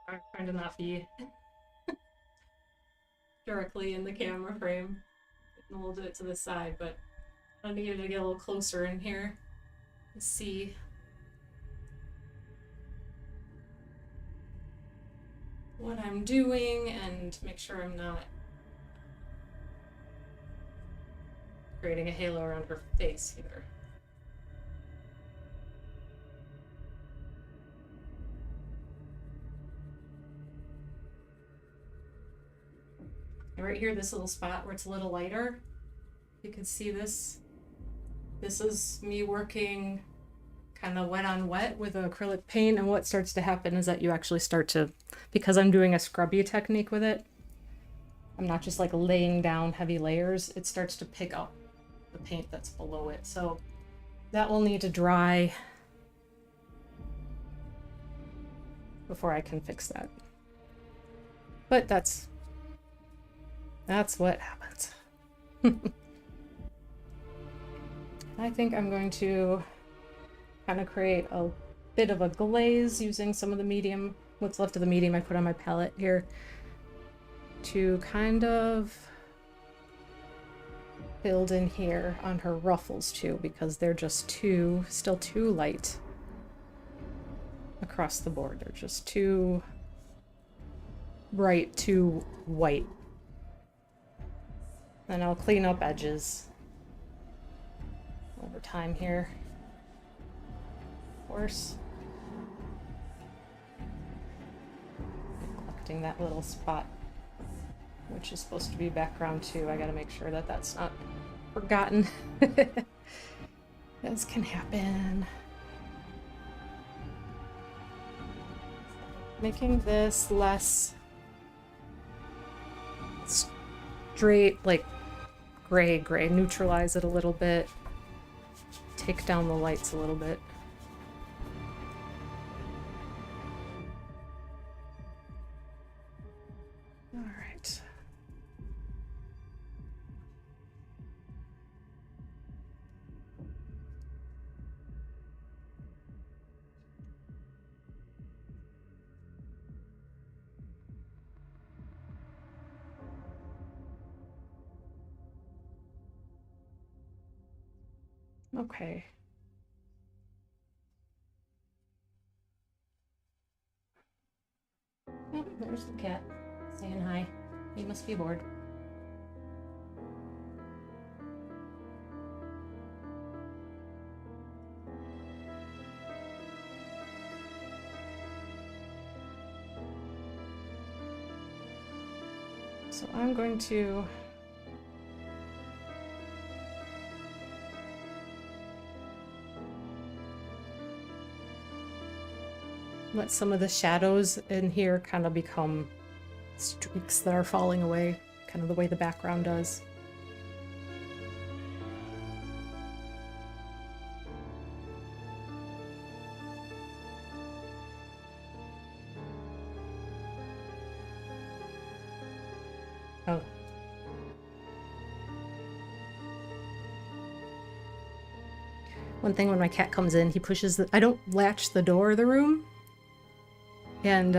I'm trying to not be directly in the camera frame. And we'll do it to the side, but I need to get a little closer in here to see what I'm doing and make sure I'm not creating a halo around her face either. And right here, this little spot where it's a little lighter, you can see this. This is me working kind of wet on wet with acrylic paint, and what starts to happen is that you actually start to, because I'm doing a scrubby technique with it, I'm not just like laying down heavy layers, it starts to pick up the paint that's below it. So that will need to dry before I can fix that. But that's what happens. I think I'm going to kind of create a bit of a glaze using some of the medium, what's left of the medium I put on my palette here, to kind of build in here on her ruffles too, because they're just still too light across the board. They're just too bright, too white. Then I'll clean up edges over time here. Of course. Collecting that little spot, which is supposed to be background too. I gotta make sure that that's not forgotten. This can happen. Making this less straight, like gray, neutralize it a little bit, take down the lights a little bit. All right. Okay. Oh, there's the cat saying hi. He must be bored. So I'm going to let some of the shadows in here kind of become streaks that are falling away, kind of the way the background does. Oh. One thing when my cat comes in, he pushes I don't latch the door of the room. And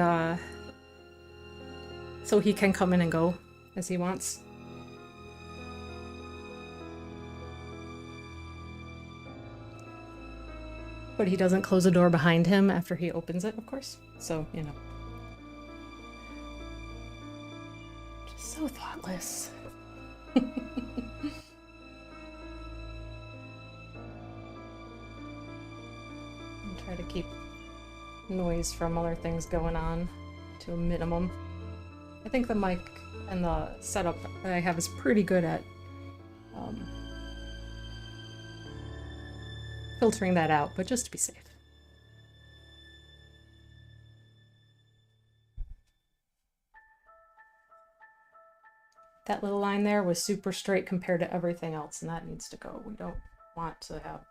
so he can come in and go as he wants. But he doesn't close the door behind him after he opens it, of course. So, you know. Just so thoughtless. And try to keep noise from other things going on to a minimum. I think the mic and the setup that I have is pretty good at filtering that out, but just to be safe. That little line there was super straight compared to everything else, and that needs to go. We don't want to have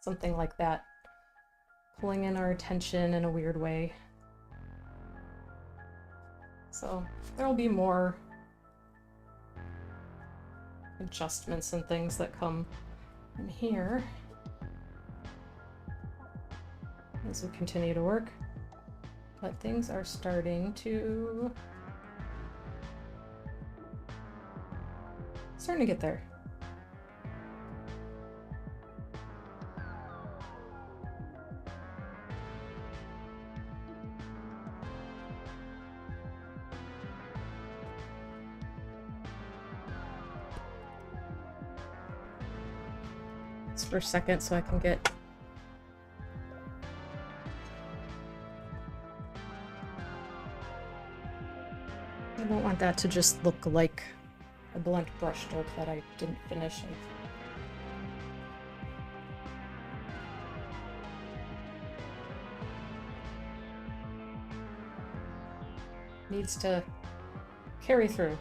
something like that pulling in our attention in a weird way. So there'll be more adjustments and things that come in here as we continue to work. But things are starting to get there. For a second so I can get I don't want that to just look like a blunt brushstroke that I didn't finish. Needs to carry through.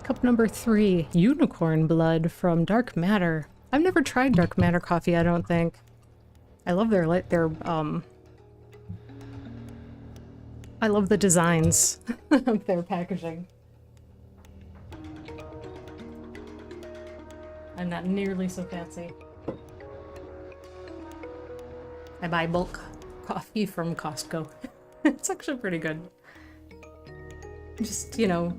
Cup number 3, unicorn blood from Dark Matter. I've never tried Dark Matter coffee, I don't think. I love I love the designs of their packaging. I'm not nearly so fancy. I buy bulk coffee from Costco. It's actually pretty good. Just, you know,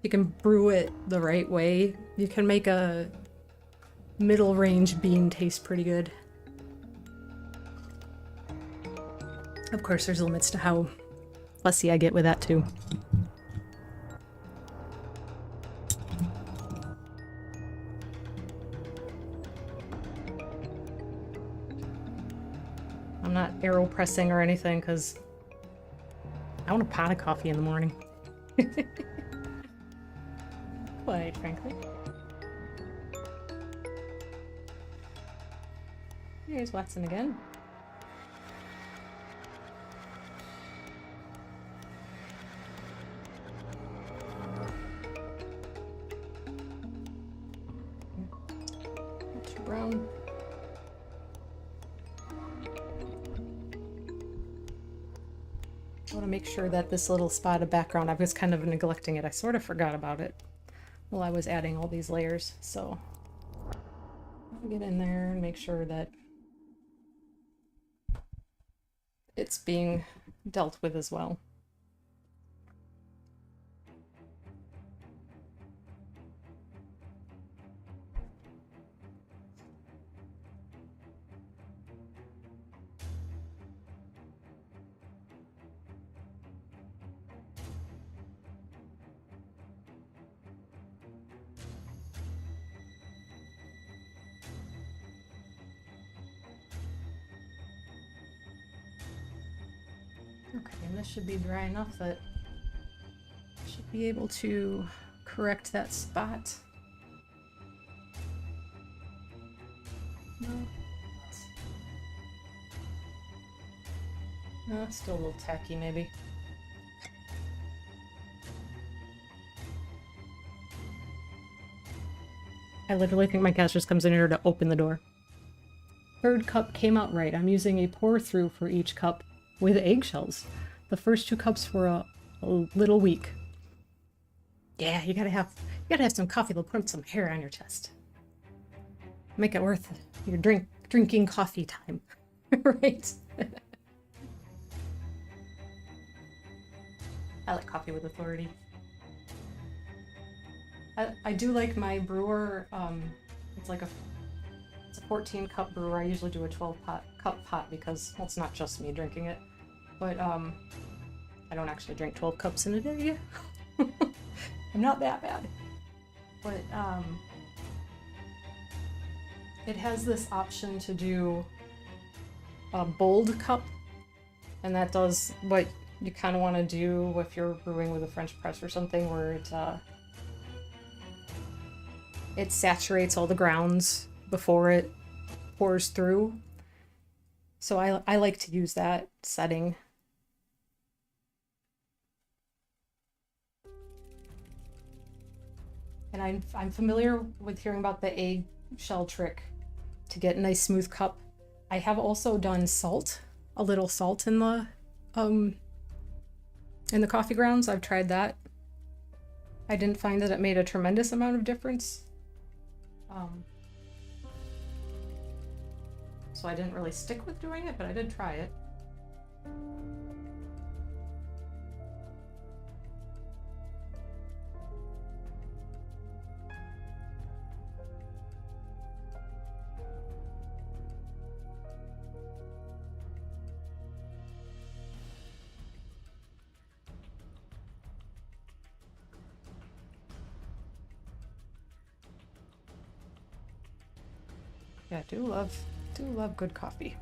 you can brew it the right way. You can make a middle range bean taste pretty good. Of course, there's limits to how fussy I get with that too. I'm not AeroPressing or anything because I want a pot of coffee in the morning. Quite frankly. Here's Watson again. Too brown. I want to make sure that this little spot of background, I was kind of neglecting it. I sort of forgot about it while I was adding all these layers. So I'll get in there and make sure that it's being dealt with as well. Okay, and this should be dry enough that I should be able to correct that spot. No. No, still a little tacky maybe. I literally think my cat just comes in here to open the door. Third cup came out right. I'm using a pour through for each cup with eggshells. The first 2 cups were a little weak. Yeah, you gotta have some coffee that'll put some hair on your chest. Make it worth your drinking coffee time. Right? I like coffee with authority. I do like my brewer. It's a 14 cup brewer. I usually do a 12 cup pot because, well, it's not just me drinking it. But I don't actually drink 12 cups in a day. I'm not that bad. But it has this option to do a bold cup, and that does what you kind of want to do if you're brewing with a French press or something, where it saturates all the grounds before it pours through. So I like to use that setting. And I'm familiar with hearing about the egg shell trick to get a nice smooth cup. I have also done salt, a little salt in the coffee grounds. I've tried that. I didn't find that it made a tremendous amount of difference. So I didn't really stick with doing it, but I did try it. Yeah, I do love good coffee.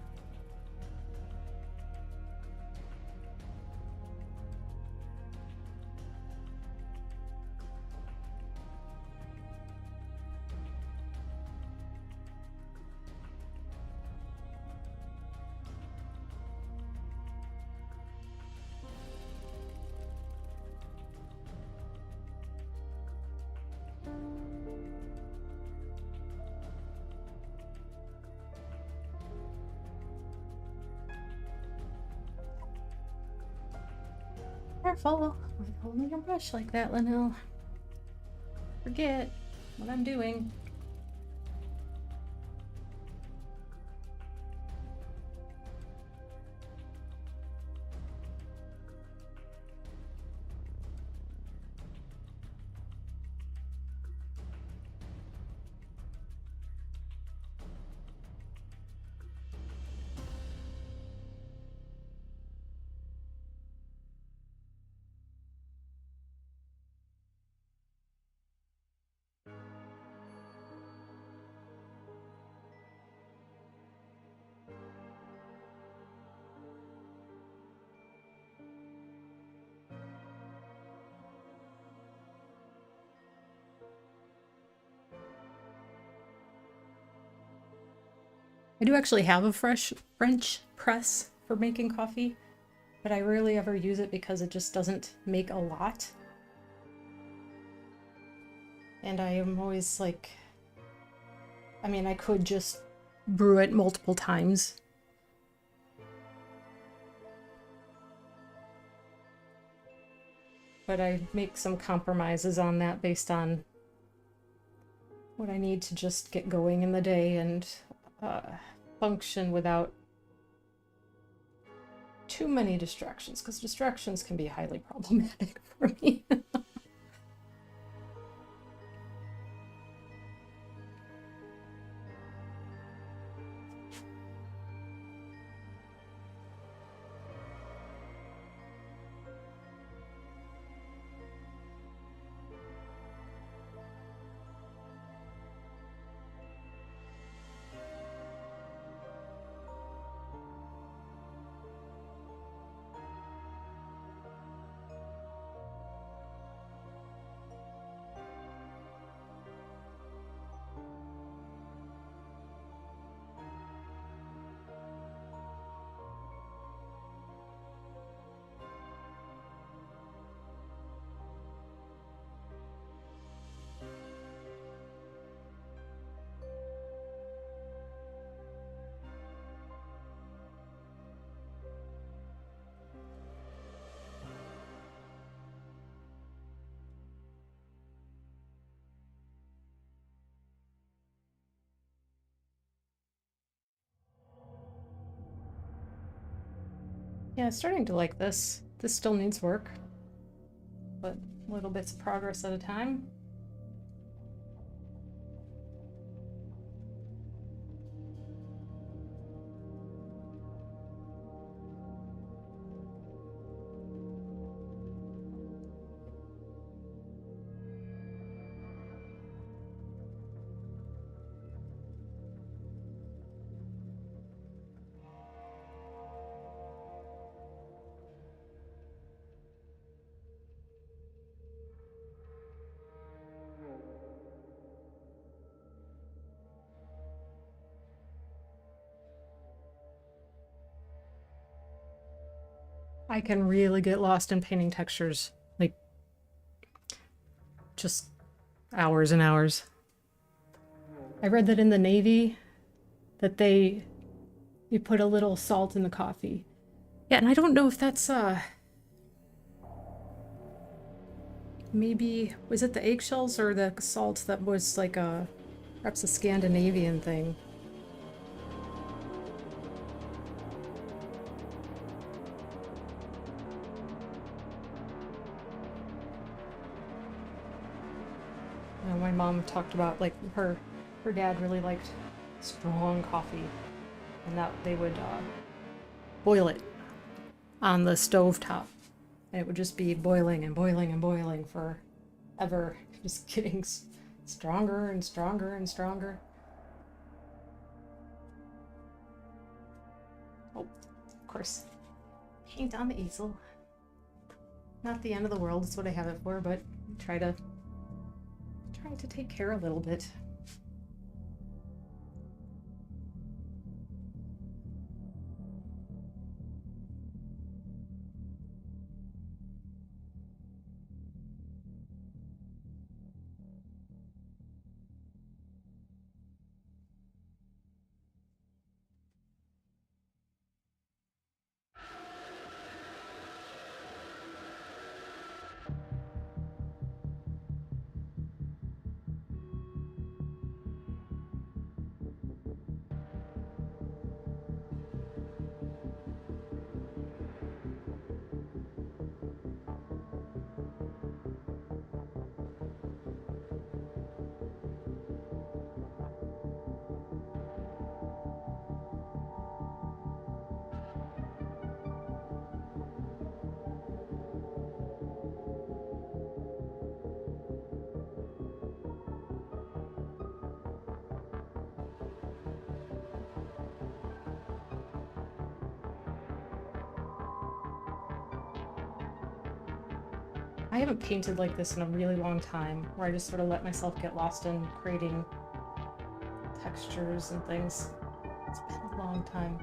Careful with holding your brush like that, Lynell. Forget what I'm doing. I do actually have a French press for making coffee, but I rarely ever use it because it just doesn't make a lot. And I am always like, I mean, I could just brew it multiple times. But I make some compromises on that based on what I need to just get going in the day and function without too many distractions, because distractions can be highly problematic for me. Yeah, starting to like this. This still needs work, but little bits of progress at a time. I can really get lost in painting textures, like just hours and hours. I read that in the Navy that you put a little salt in the coffee. Yeah, and I don't know if that's maybe was it the eggshells or the salt that was like perhaps a Scandinavian thing. My mom talked about like her dad really liked strong coffee, and that they would boil it on the stove top, and it would just be boiling and boiling and boiling forever, just getting stronger and stronger and stronger. Oh, of course, paint on the easel. Not the end of the world, that's what I have it for, but try to take care a little bit. I haven't painted like this in a really long time, where I just sort of let myself get lost in creating textures and things. It's been a long time.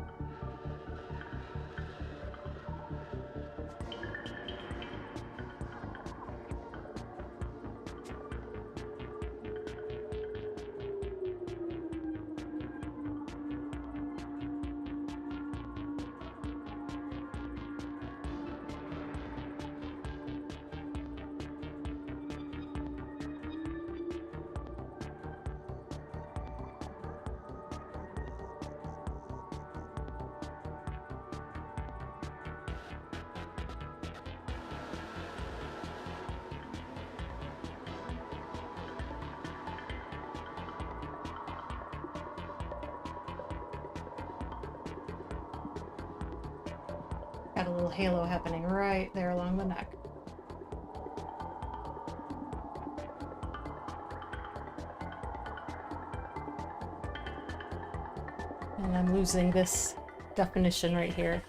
Got a little halo happening right there along the neck. And I'm losing this definition right here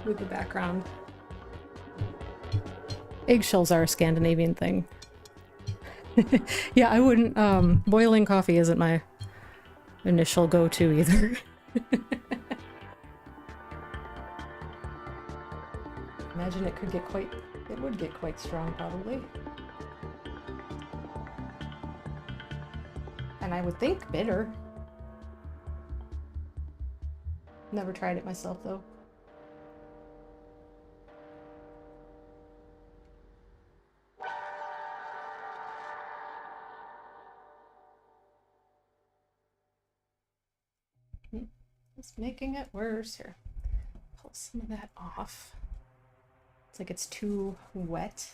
with the background. Eggshells are a Scandinavian thing. Yeah, I wouldn't, boiling coffee isn't my initial go-to either. Imagine it would get quite strong probably. And I would think bitter. Never tried it myself though. It's making it worse here. Pull some of that off. It's like it's too wet.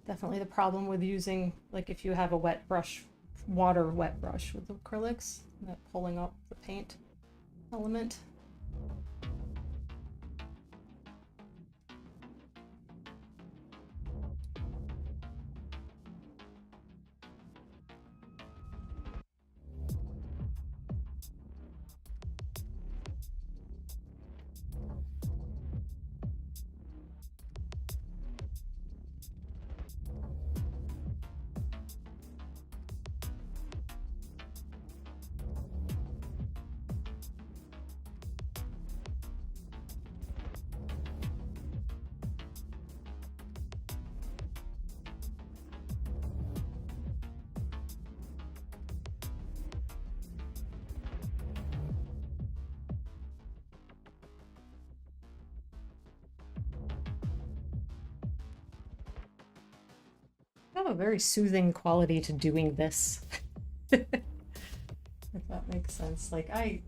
Definitely the problem with using, like if you have a wet brush, water wet brush with acrylics, that pulling up the paint element. I have a very soothing quality to doing this. If that makes sense. Like I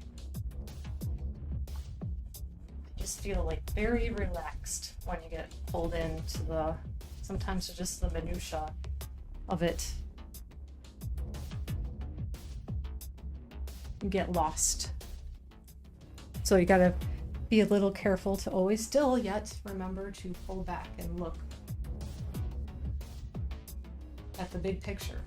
just feel like very relaxed when you get pulled into the, sometimes just the minutia of it. You get lost. So you gotta be a little careful to always still yet remember to pull back and look at the big picture.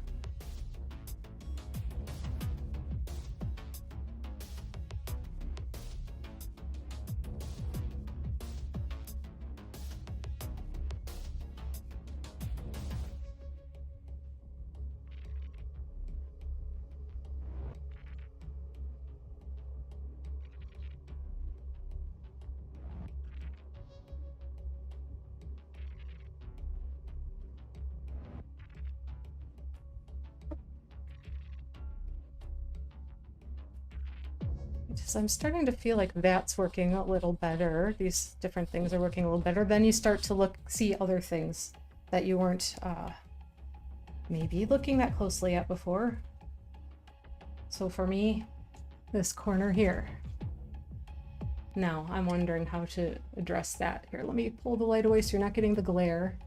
I'm starting to feel like that's working a little better. These different things are working a little better. Then you start to see other things that you weren't maybe looking that closely at before. So for me, this corner here. Now I'm wondering how to address that. Here, let me pull the light away so you're not getting the glare.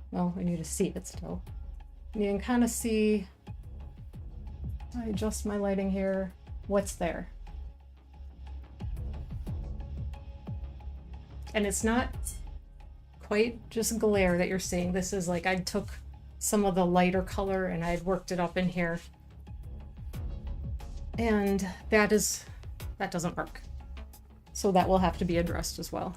Well, I need to see it still. And you can kind of see, I adjust my lighting here, what's there. And it's not quite just glare that you're seeing. This is like I took some of the lighter color and I'd worked it up in here. And that doesn't work. So that will have to be addressed as well.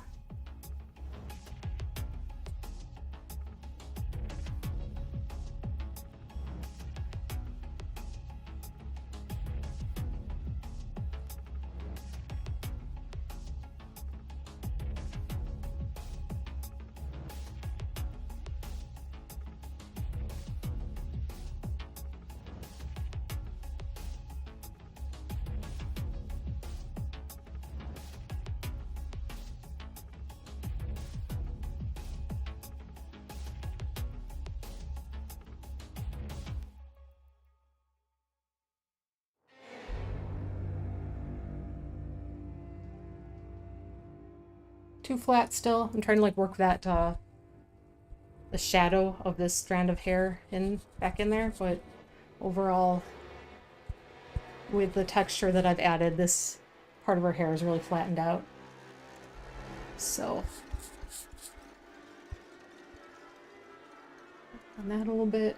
too flat still. I'm trying to like work that the shadow of this strand of hair back in there, but overall, with the texture that I've added, this part of her hair is really flattened out. So, on that a little bit.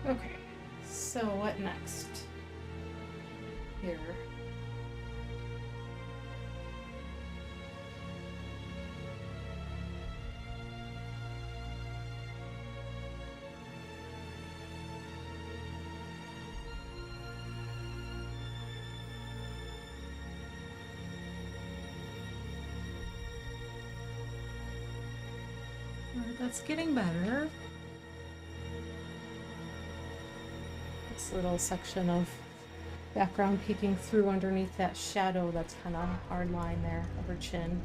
Okay, so what next? Here. That's getting better. This little section of background peeking through underneath that shadow, that's kind of a hard line there of her chin.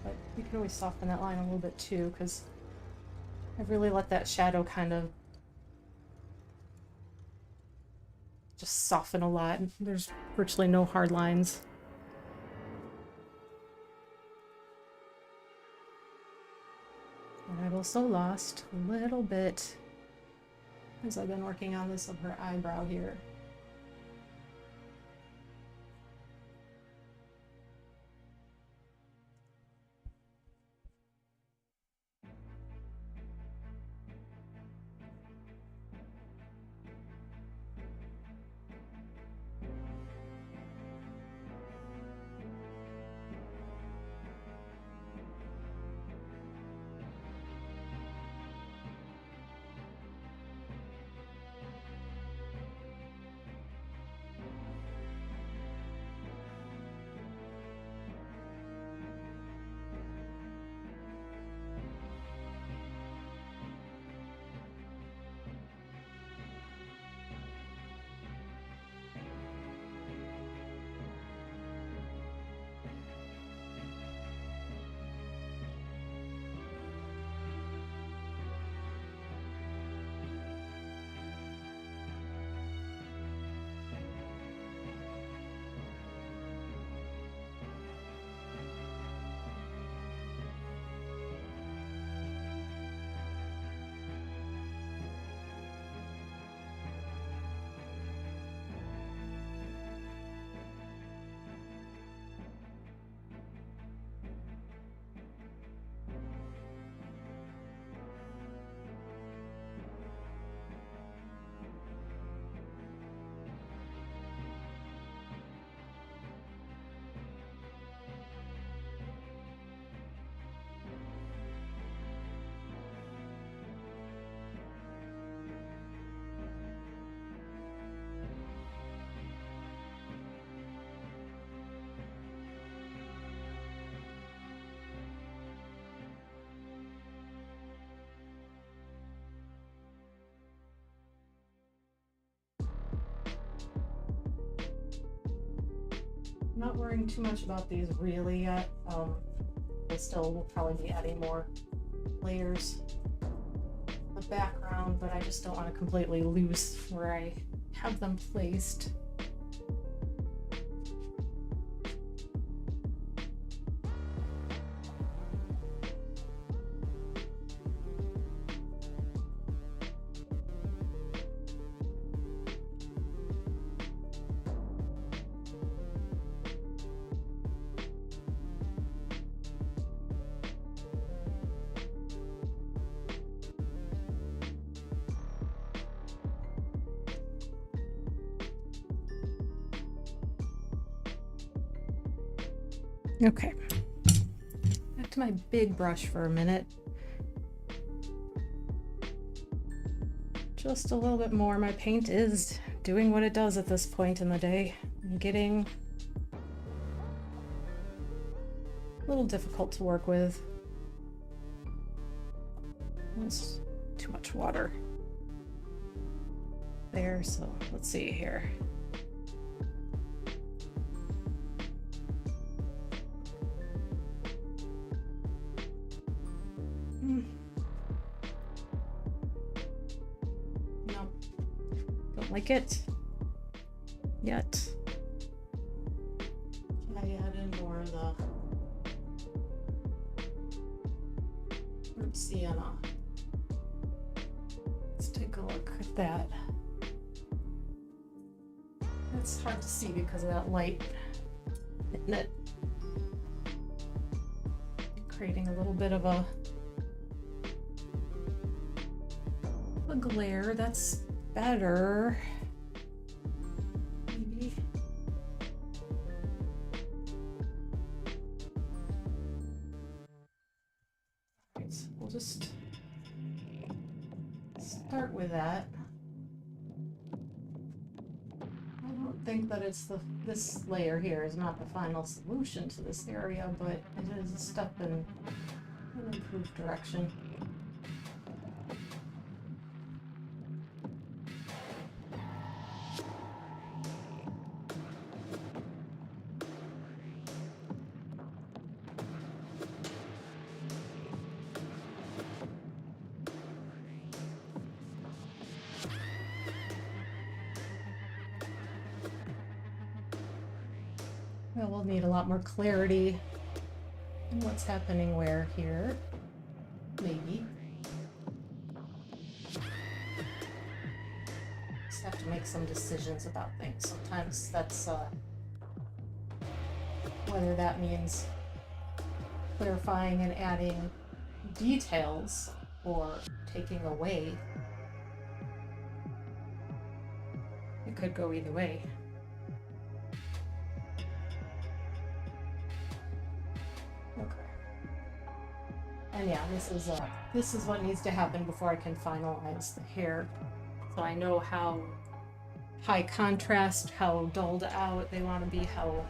But you can always soften that line a little bit too, because I've really let that shadow kind of just soften a lot. There's virtually no hard lines. And I've also lost a little bit as I've been working on this of her eyebrow here. I'm not worrying too much about these really yet. I still will probably be adding more layers in the background, but I just don't want to completely lose where I have them placed. Okay, back to my big brush for a minute. Just a little bit more. My paint is doing what it does at this point in the day. I'm getting a little difficult to work with. That's too much water there, so let's see here. No, don't like it yet. Should I add in more of the sienna? Let's take a look at that. It's hard to see because of that light, isn't it? Creating a little bit of a glare. That's better. Maybe. Right, so we'll just start with that. I don't think that it's this layer here is not the final solution to this area, but it is a step in an improved direction. Well, we'll need a lot more clarity in what's happening where here, maybe. Just have to make some decisions about things. Sometimes that's whether that means clarifying and adding details or taking away. It could go either way. And yeah, this is what needs to happen before I can finalize the hair. So I know how high contrast, how dulled out they want to be, how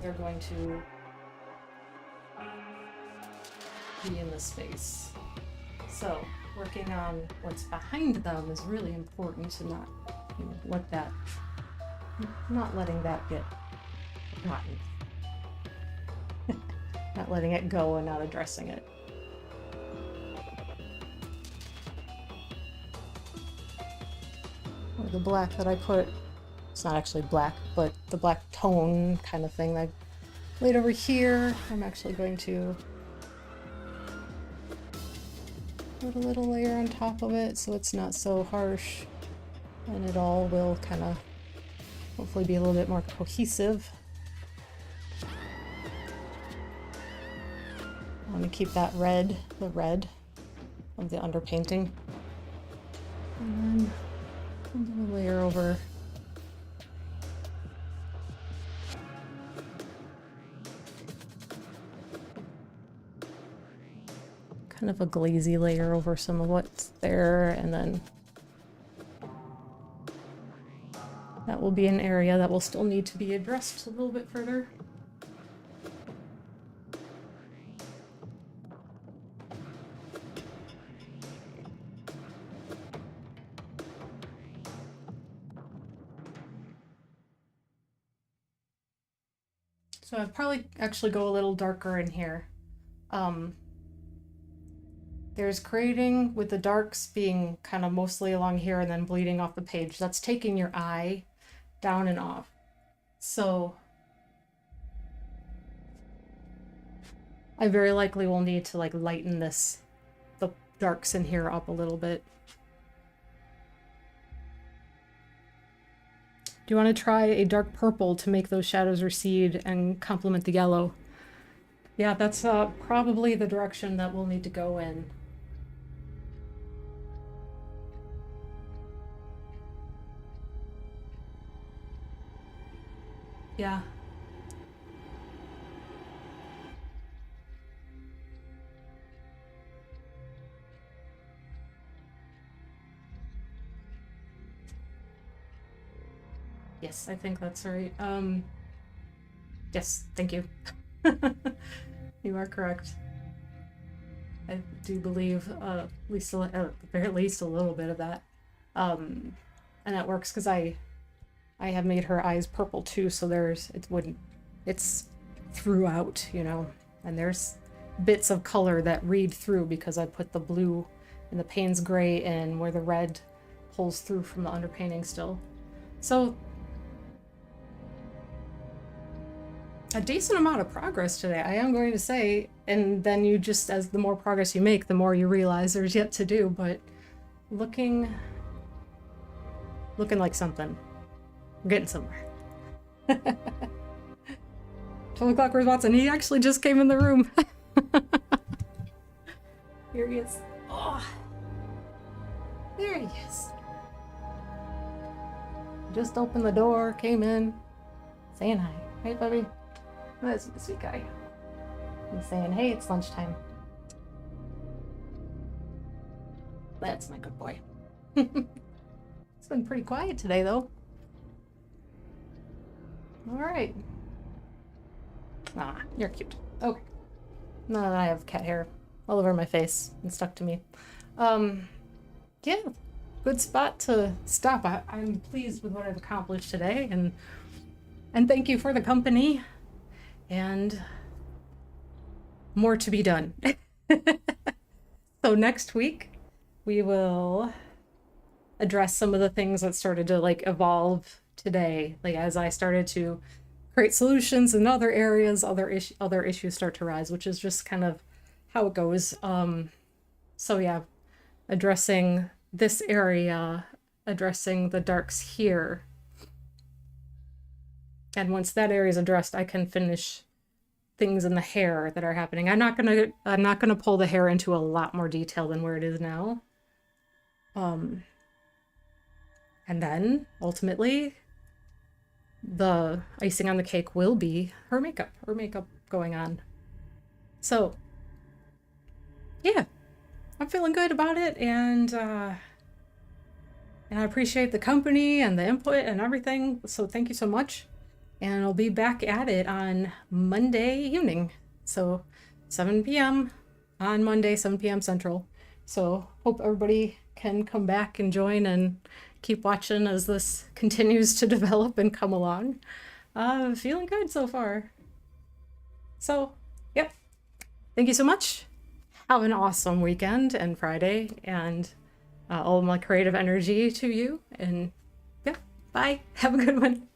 they're going to be in the space. So working on what's behind them is really important to not, not letting that get rotten. Not letting it go and not addressing it. The black that I put, it's not actually black, but the black tone kind of thing that I laid over here, I'm actually going to put a little layer on top of it so it's not so harsh, and it all will kind of hopefully be a little bit more cohesive. I want to keep that red, the red of the underpainting. And then a little layer over kind of a glazy layer over some of what's there, and then that will be an area that will still need to be addressed a little bit further. So I'd probably actually go a little darker in here. There's creating with the darks being kind of mostly along here and then bleeding off the page. That's taking your eye down and off. So I very likely will need to like lighten the darks in here up a little bit. Do you want to try a dark purple to make those shadows recede and complement the yellow? Yeah, that's probably the direction that we'll need to go in. Yeah. Yes, I think that's right. Yes, thank you. You are correct. I do believe at the very least a little bit of that. And that works because I have made her eyes purple too, so it's throughout, you know, and there's bits of color that read through because I put the blue and the Payne's gray in where the red pulls through from the underpainting still. So a decent amount of progress today, I am going to say, and then you just, as the more progress you make, the more you realize there's yet to do, but looking like something. We're getting somewhere. 12 o'clock, where's Watson? He actually just came in the room. Here he is. Oh, there he is. Just opened the door, came in, saying hi. Hey, Bubby. That's the sweet guy. He's saying, hey, it's lunchtime. That's my good boy. It's been pretty quiet today, though. All right. Ah, you're cute. Okay. Now that I have cat hair all over my face and stuck to me. Yeah, good spot to stop. I'm pleased with what I've accomplished today, and thank you for the company. And more to be done. So next week, we will address some of the things that started to like evolve today. Like as I started to create solutions in other areas, other issues start to rise, which is just kind of how it goes. So yeah, addressing this area, addressing the darks here. And once that area is addressed, I can finish things in the hair that are happening. I'm not gonna pull the hair into a lot more detail than where it is now. And then ultimately, the icing on the cake will be her makeup going on. So yeah, I'm feeling good about it, and I appreciate the company and the input and everything. So thank you so much. And I'll be back at it on Monday evening. So 7 p.m. on Monday, 7 p.m. Central. So hope everybody can come back and join and keep watching as this continues to develop and come along. Feeling good so far. So, yep. Thank you so much. Have an awesome weekend and Friday, and all my creative energy to you. And yeah, bye. Have a good one.